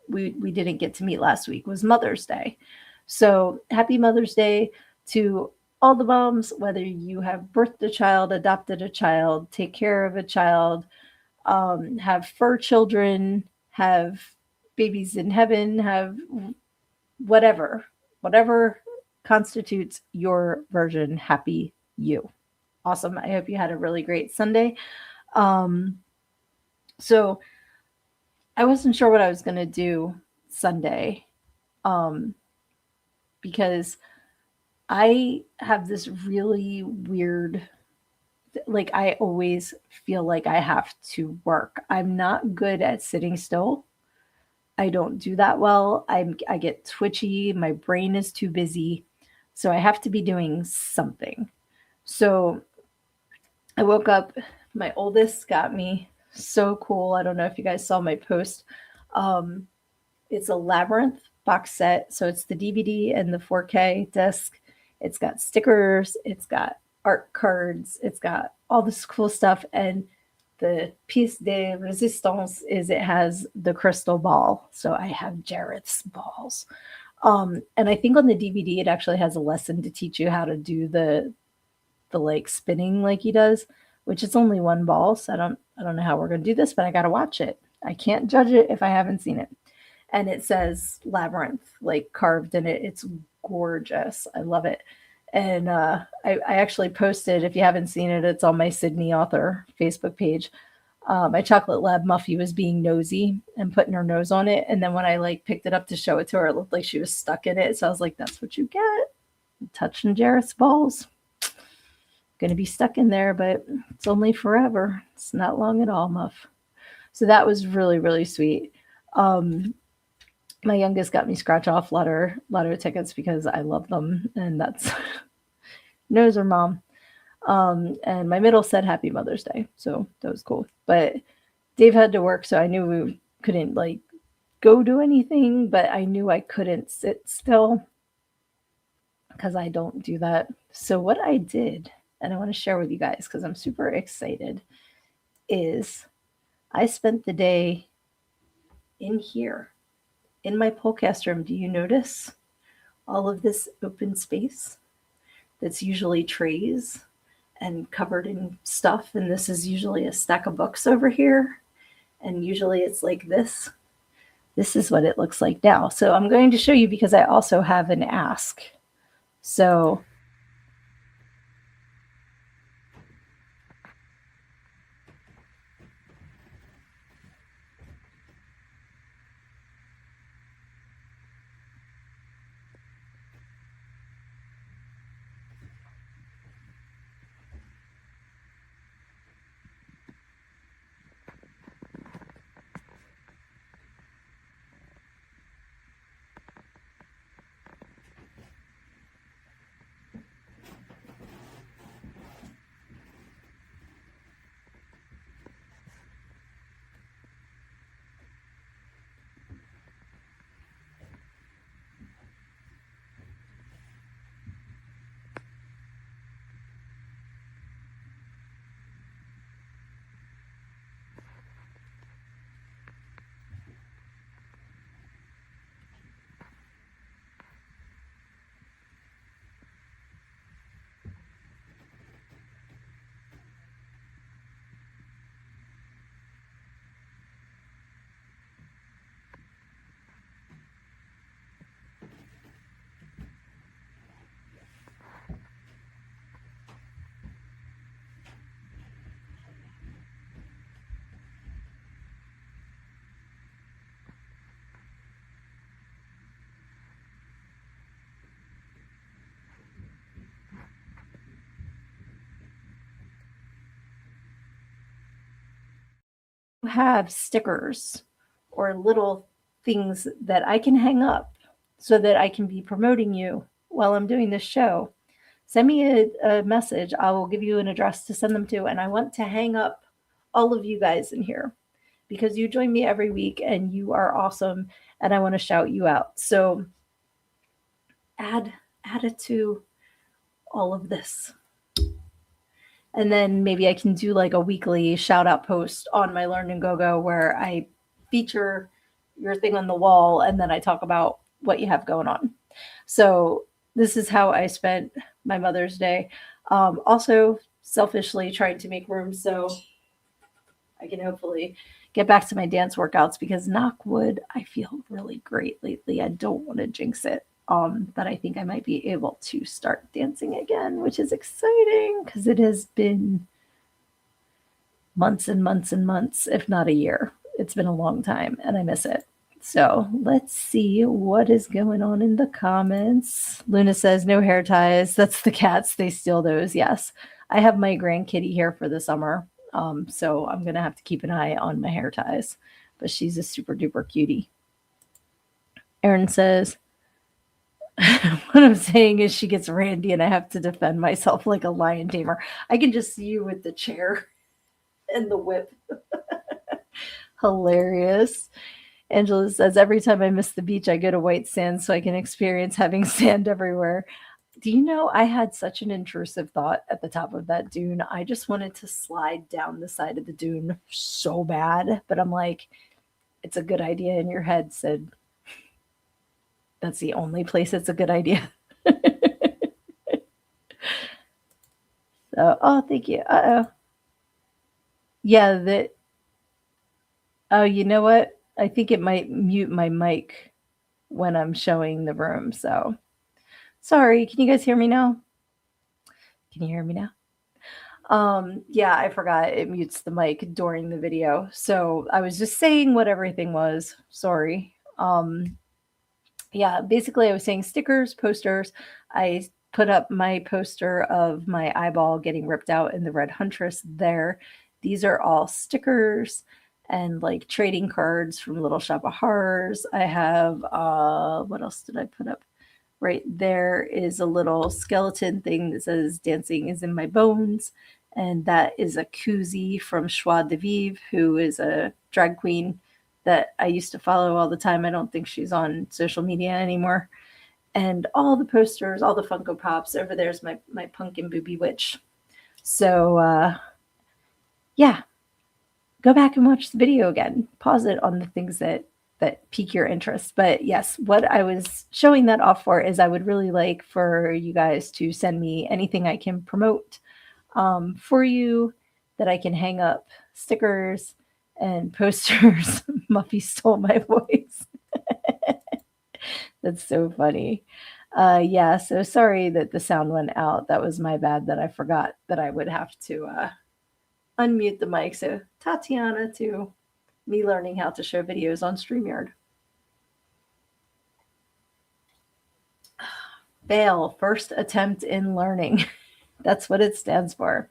we didn't get to meet last week was Mother's Day. So happy Mother's Day to all the moms, whether you have birthed a child, adopted a child, take care of a child, have fur children, have babies in heaven, have whatever constitutes your version. Happy you. Awesome. I hope you had a really great Sunday. So I wasn't sure what I was going to do Sunday, because I have this really weird, like I always feel like I have to work. I'm not good at sitting still. I don't do that well. I get twitchy. My brain is too busy. So I have to be doing something. So I woke up. My oldest got me so cool. I don't know if you guys saw my post. It's a Labyrinth box set. So it's the DVD and the 4K disc. It's got stickers. It's got art cards. It's got all this cool stuff. And the piece de resistance is it has the crystal ball. So I have Jareth's balls. And I think on the DVD, it actually has a lesson to teach you how to do the like spinning like he does, which is only one ball. So I don't know how we're going to do this, but I got to watch it. I can't judge it if I haven't seen it. And it says Labyrinth, like carved in it. It's gorgeous. I love it. And I actually posted, if you haven't seen it, it's on my Sydnee author Facebook page. My chocolate lab Muffy was being nosy and putting her nose on it. And then when I like picked it up to show it to her, it looked like she was stuck in it. So I was like, that's what you get. Touching Jareth's balls. Gonna be stuck in there, but it's only forever. It's not long at all, Muff. So that was really, really sweet. My youngest got me scratch off lotto tickets because I love them, and that's knows her mom. And my middle said Happy Mother's Day, so that was cool. But Dave had to work, so I knew we couldn't like go do anything, but I knew I couldn't sit still because I don't do that. So what I did, and I want to share with you guys because I'm super excited, is I spent the day in here in my polecast room. Do you notice all of this open space that's usually trays and covered in stuff? And this is usually a stack of books over here. And usually it's like this. This is what it looks like now. So I'm going to show you because I also have an ask. So have stickers or little things that I can hang up so that I can be promoting you while I'm doing this show. Send me a message. I will give you an address to send them to. And I want to hang up all of you guys in here because you join me every week and you are awesome. And I want to shout you out. So add it to all of this. And then maybe I can do like a weekly shout out post on my Learn and Go Go where I feature your thing on the wall and then I talk about what you have going on. So this is how I spent my Mother's Day. Also, selfishly trying to make room so I can hopefully get back to my dance workouts because knock wood, I feel really great lately. I don't want to jinx it. But I think I might be able to start dancing again, which is exciting because it has been months and months and months, if not a year. It's been a long time and I miss it. So let's see what is going on in the comments. Luna says, no hair ties. That's the cats. They steal those. Yes. I have my grandkitty here for the summer. So I'm going to have to keep an eye on my hair ties. But she's a super duper cutie. Erin says, what I'm saying is she gets randy and I have to defend myself like a lion tamer. I can just see you with the chair and the whip. Hilarious. Angela says, every time I miss the beach, I go to white sand so I can experience having sand everywhere. Do you know, I had such an intrusive thought at the top of that dune. I just wanted to slide down the side of the dune so bad. But I'm like, it's a good idea in your head, Sid. That's the only place it's a good idea. So, oh, thank you. Uh-oh. Yeah, oh, you know what? I think it might mute my mic when I'm showing the room. So sorry. Can you guys hear me now? Can you hear me now? Yeah, I forgot it mutes the mic during the video. So I was just saying what everything was. Sorry. Yeah, basically I was saying stickers, posters. I put up my poster of my eyeball getting ripped out in the Red Huntress there. These are all stickers and like trading cards from Little Shop of Horrors. I have what else did I put up? Right there is a little skeleton thing that says dancing is in my bones. And that is a koozie from Joie de Vivre, who is a drag queen that I used to follow all the time. I don't think she's on social media anymore. And all the posters, all the Funko Pops. Over there's my pumpkin booby witch. So yeah, go back and watch the video again. Pause it on the things that pique your interest. But yes, what I was showing that off for is I would really like for you guys to send me anything I can promote for you that I can hang up stickers and posters. Muffy stole my voice. That's so funny. Yeah, so sorry that the sound went out. That was my bad that I forgot that I would have to unmute the mic. So Tatiana to me learning how to show videos on StreamYard. Fail, first attempt in learning. That's what it stands for.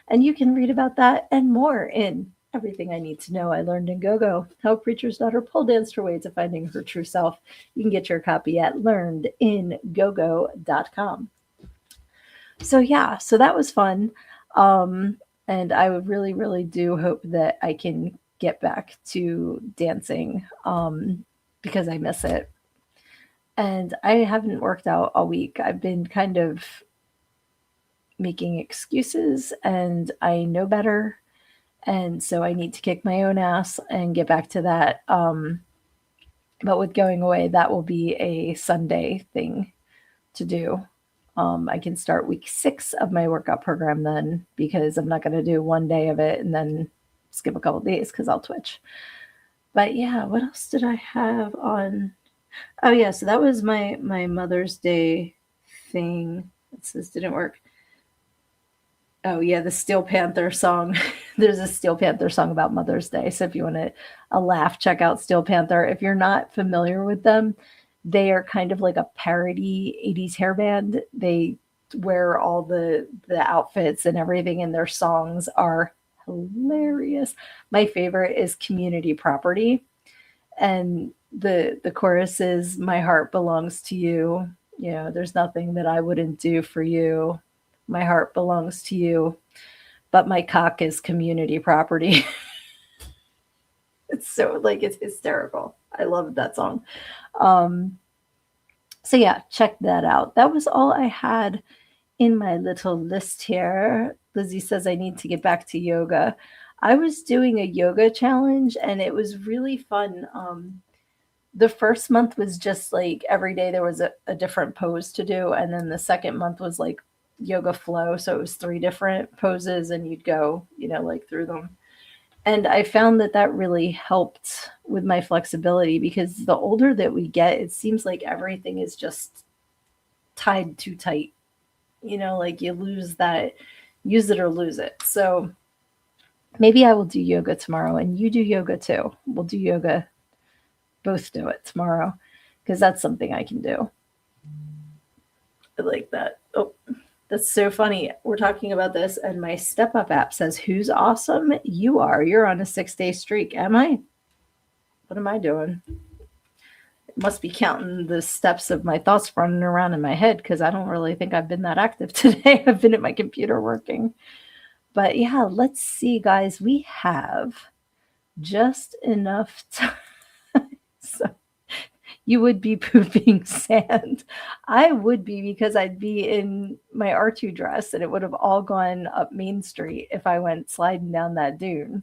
And you can read about that and more in Everything I Need to Know I Learned in Go-Go, How Preacher's Daughter Pole Danced Her Way to Finding Her True Self. You can get your copy at learnedingogo.com. So yeah, so that was fun. And I would really, really do hope that I can get back to dancing because I miss it. And I haven't worked out all week. I've been kind of making excuses and I know better. And so I need to kick my own ass and get back to that. But with going away, that will be a Sunday thing to do. I can start week 6 of my workout program then because I'm not going to do one day of it and then skip a couple days because I'll twitch. But yeah, what else did I have on? Oh yeah, so that was my Mother's Day thing. It says didn't work. Oh yeah, the Steel Panther song. There's a Steel Panther song about Mother's Day. So if you want a laugh, check out Steel Panther. If you're not familiar with them, they are kind of like a parody 80s hair band. They wear all the outfits and everything, and their songs are hilarious. My favorite is Community Property. And the chorus is my heart belongs to you. You know, there's nothing that I wouldn't do for you. My heart belongs to you, but my cock is community property. It's so like it's hysterical. I love that song. So yeah, check that out. That was all I had in my little list here. Lizzie says I need to get back to yoga. I was doing a yoga challenge and it was really fun. The first month was just like every day there was a different pose to do. And then the second month was like yoga flow. So it was 3 different poses and you'd go, like through them. And I found that really helped with my flexibility because the older that we get, it seems like everything is just tied too tight. Like you lose that, use it or lose it. So maybe I will do yoga tomorrow and you do yoga too. We'll do yoga, both do it tomorrow because that's something I can do. I like that. Oh, that's so funny. We're talking about this, and my Step Up app says, "Who's awesome? You are. You're on a 6-day streak." Am I? What am I doing? It must be counting the steps of my thoughts running around in my head because I don't really think I've been that active today. I've been at my computer working. But yeah, let's see, guys. We have just enough time. So you would be pooping sand. I would be because I'd be in my R2 dress and it would have all gone up Main Street if I went sliding down that dune.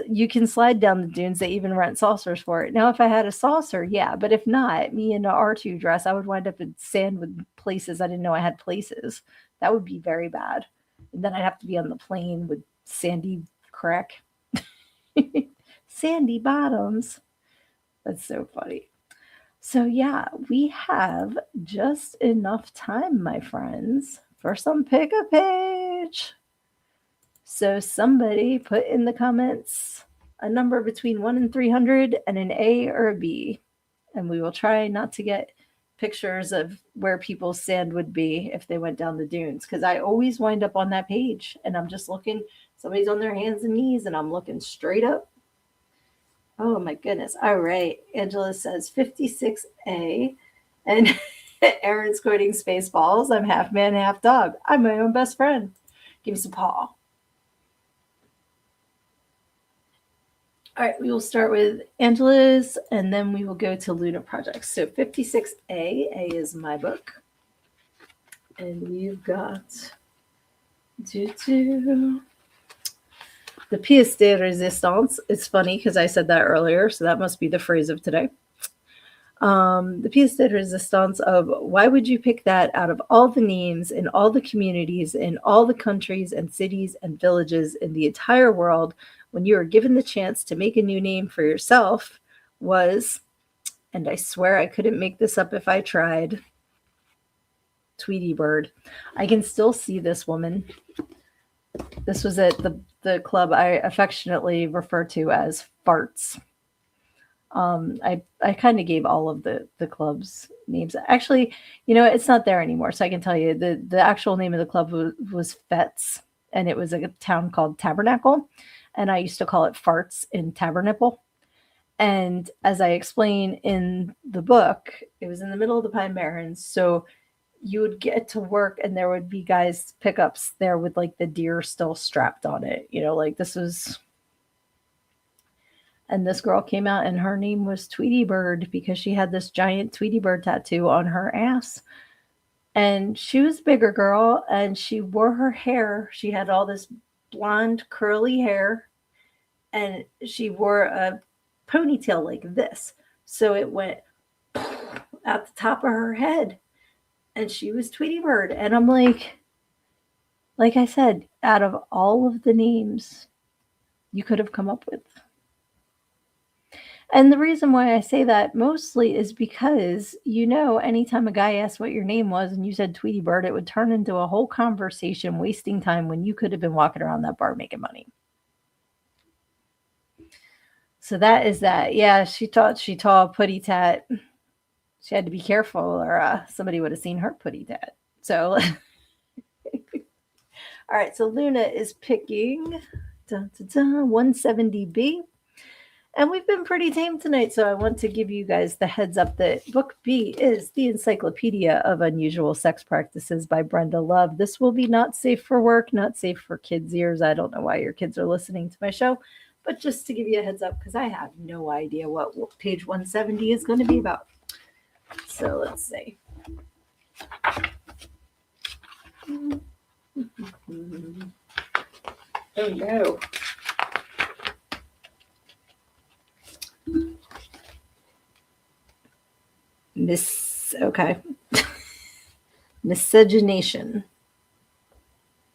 You can slide down the dunes. They even rent saucers for it. Now, if I had a saucer, yeah. But if not, me in an R2 dress, I would wind up in sand with places I didn't know I had places. That would be very bad. And then I'd have to be on the plane with sandy crack. Sandy bottoms. That's so funny. So yeah, we have just enough time, my friends. for some pick-a page. So somebody put in the comments a number between 1 and 300 and an A or a B. And we will try not to get pictures of where people's sand would be if they went down the dunes. Because I always wind up on that page and I'm just looking, somebody's on their hands and knees and I'm looking straight up. Oh my goodness. All right. Angela says 56A. And Aaron's quoting Spaceballs. I'm half man, half dog. I'm my own best friend. Give me some paw. All right, we will start with Angela's, and then we will go to Luna Projects. So 56A, A is my book. And we've got the pièce de résistance. It's funny because I said that earlier, so that must be the phrase of today. The pièce de résistance of why would you pick that out of all the names in all the communities in all the countries and cities and villages in the entire world when you were given the chance to make a new name for yourself was, and I swear I couldn't make this up if I tried, Tweety Bird. I can still see this woman. This was at the club I affectionately refer to as Farts. I kind of gave all of the club's names. Actually, it's not there anymore, so I can tell you the actual name of the club was Fets, and it was a town called Tabernacle. And I used to call it Farts in Tabernacle. And as I explain in the book, it was in the middle of the Pine Barrens. So you would get to work and there would be guys pickups there with like the deer still strapped on it. Like this was. And this girl came out and her name was Tweety Bird because she had this giant Tweety Bird tattoo on her ass. And she was a bigger girl and she wore her hair. She had all this blonde curly hair. And she wore a ponytail like this. So it went at the top of her head. And she was Tweety Bird. And I'm like I said, out of all of the names you could have come up with. And the reason why I say that mostly is because, anytime a guy asked what your name was and you said Tweety Bird, it would turn into a whole conversation wasting time when you could have been walking around that bar making money. So that is that. Yeah, she thought she saw a putty tat. She had to be careful or somebody would have seen her putty tat. So, all right. So Luna is picking 170B. And we've been pretty tame tonight. So I want to give you guys the heads up that book B is the Encyclopedia of Unusual Sex Practices by Brenda Love. This will be not safe for work, not safe for kids' ears. I don't know why your kids are listening to my show. But just to give you a heads up, because I have no idea what page 170 is going to be about. So let's see. Oh no. Miscegenation.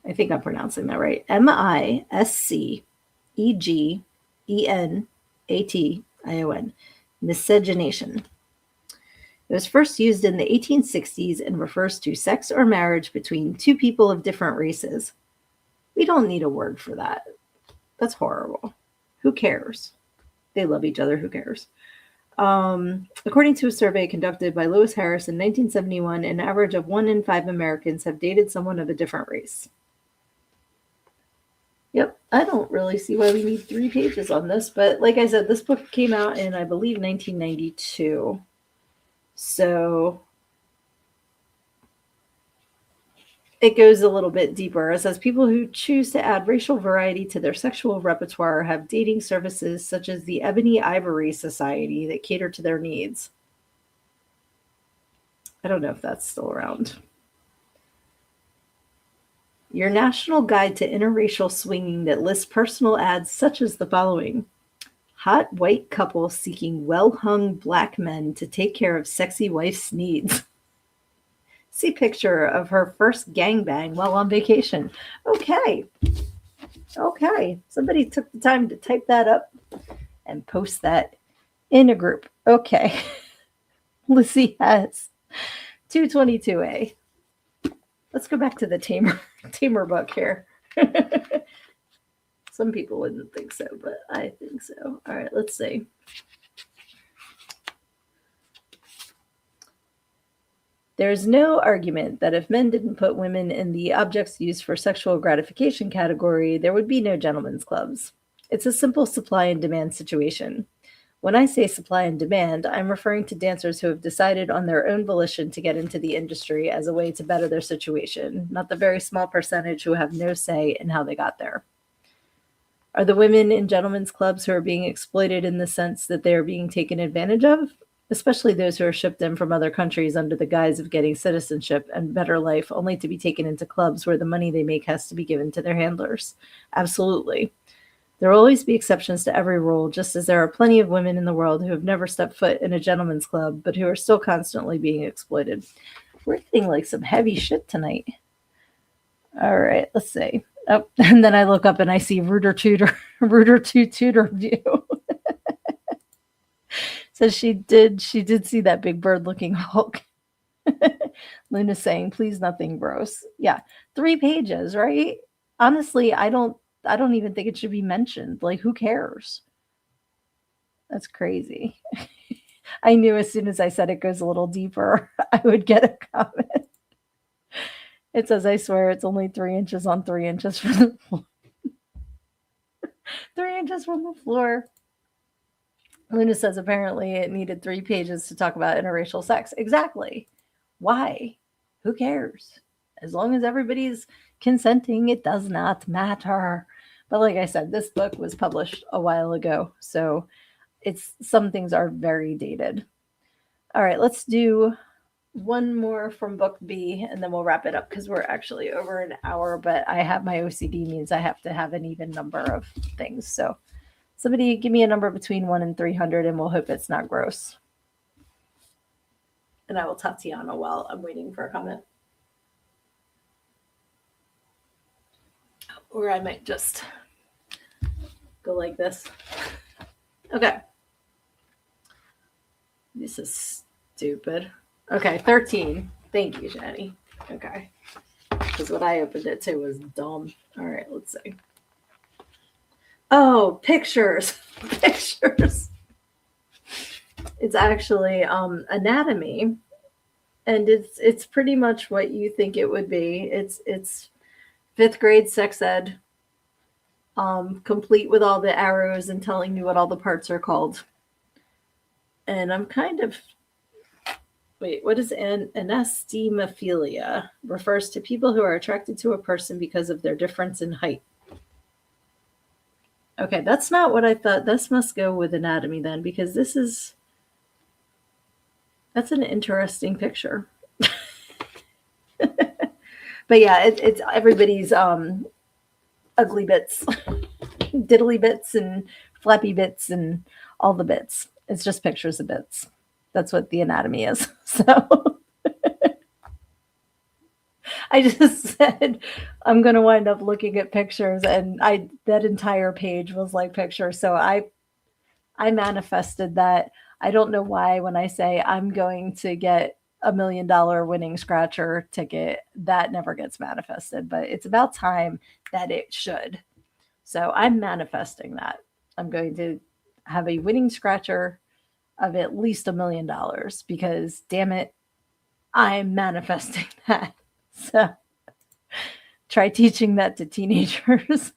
I think I'm pronouncing that right. Miscegenation. Miscegenation. It was first used in the 1860s and refers to sex or marriage between two people of different races. We don't need a word for that. That's horrible. Who cares? They love each other. Who cares? According to a survey conducted by Lewis Harris in 1971, an average of 1 in 5 Americans have dated someone of a different race. Yep, I don't really see why we need 3 pages on this, but like I said, this book came out in, I believe, 1992. So it goes a little bit deeper. It says people who choose to add racial variety to their sexual repertoire have dating services such as the Ebony Ivory Society that cater to their needs. I don't know if that's still around. Your national guide to interracial swinging that lists personal ads such as the following. Hot white couple seeking well-hung black men to take care of sexy wife's needs. See picture of her first gangbang while on vacation. Okay. Somebody took the time to type that up and post that in a group. Okay. Lizzie has 222A. Let's go back to the tamer book here. Some people wouldn't think so, but I think so. All right, let's see. There's no argument that if men didn't put women in the objects used for sexual gratification category, there would be no gentlemen's clubs. It's a simple supply and demand situation. When I say supply and demand, I'm referring to dancers who have decided on their own volition to get into the industry as a way to better their situation, not the very small percentage who have no say in how they got there. Are the women in gentlemen's clubs who are being exploited in the sense that they are being taken advantage of? Especially those who are shipped in from other countries under the guise of getting citizenship and better life, only to be taken into clubs where the money they make has to be given to their handlers. Absolutely. There will always be exceptions to every rule, just as there are plenty of women in the world who have never stepped foot in a gentleman's club, but who are still constantly being exploited. We're getting like some heavy shit tonight. All right, let's see. Oh, and then I look up and I see Rooter Tutor view. So she did see that big bird looking Hulk. Luna's saying, please nothing gross. Yeah, 3 pages, right? Honestly, I don't even think it should be mentioned. Like, who cares? That's crazy. I knew as soon as I said it goes a little deeper, I would get a comment. It says, I swear it's only 3 inches on 3 inches from the floor. 3 inches from the floor. Luna says apparently it needed 3 pages to talk about interracial sex. Exactly. Why? Who cares? As long as everybody's consenting, it does not matter. But like I said, this book was published a while ago, so some things are very dated. All right, let's do one more from book B, and then we'll wrap it up because we're actually over an hour, but I have my OCD means I have to have an even number of things. So somebody give me a number between 1 and 300, and we'll hope it's not gross. And I will Tatiana while I'm waiting for a comment. Or I might just go like this. Okay. This is stupid. Okay, 13. Thank you, Jenny. Okay. Because what I opened it to was dumb. All right, let's see. Oh, pictures. Pictures. It's actually anatomy. And it's pretty much what you think it would be. It's 5th grade sex ed, complete with all the arrows and telling you what all the parts are called. And I'm kind of, wait, what is anesthemophilia? Refers to people who are attracted to a person because of their difference in height. Okay, that's not what I thought. This must go with anatomy then, because that's an interesting picture. But yeah, it's everybody's ugly bits, diddly bits and flappy bits and all the bits. It's just pictures of bits. That's what the anatomy is. So I just said I'm going to wind up looking at pictures, and that entire page was like pictures. So I manifested that. I don't know why when I say I'm going to get $1 million winning scratcher ticket, that never gets manifested, but it's about time that it should. So I'm manifesting that. I'm going to have a winning scratcher of at least $1 million because, damn it, I'm manifesting that. So try teaching that to teenagers.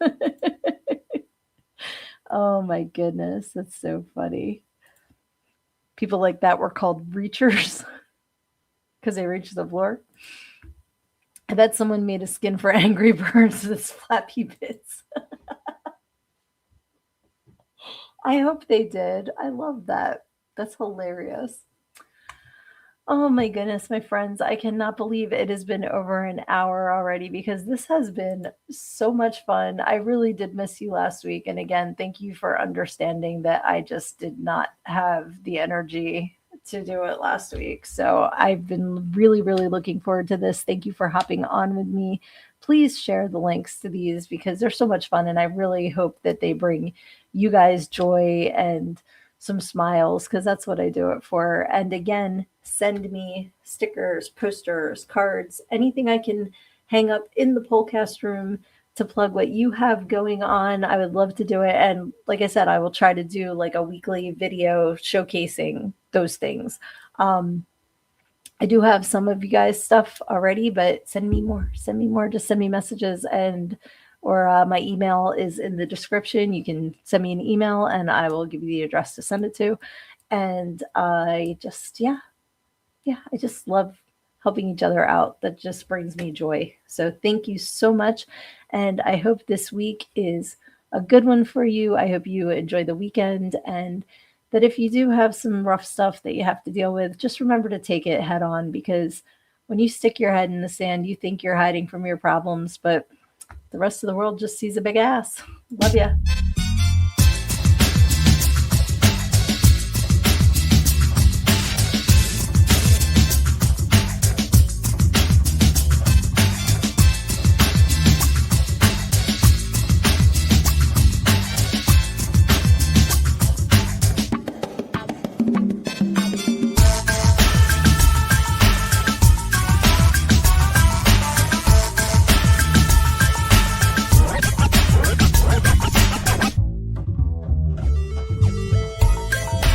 Oh my goodness, that's so funny. People like that were called reachers because they reached the floor. I bet someone made a skin for Angry Birds with flappy bits. I hope they did. I love that. That's hilarious. Oh my goodness, my friends. I cannot believe it has been over an hour already because this has been so much fun. I really did miss you last week. And again, thank you for understanding that I just did not have the energy to do it last week. So I've been really, really looking forward to this. Thank you for hopping on with me. Please share the links to these because they're so much fun. And I really hope that they bring you guys joy and some smiles, because that's what I do it for. And again, send me stickers, posters, cards, anything I can hang up in the Polecast room to plug what you have going on. I would love to do it. And like I said, I will try to do like a weekly video showcasing those things. I do have some of you guys stuff already, but send me more. Send me more. Just send me messages, and or my email is in the description. You can send me an email and I will give you the address to send it to. And I just, I just love helping each other out. That just brings me joy. So thank you so much. And I hope this week is a good one for you. I hope you enjoy the weekend, and that if you do have some rough stuff that you have to deal with, just remember to take it head on, because when you stick your head in the sand, you think you're hiding from your problems, but the rest of the world just sees a big ass. Love ya.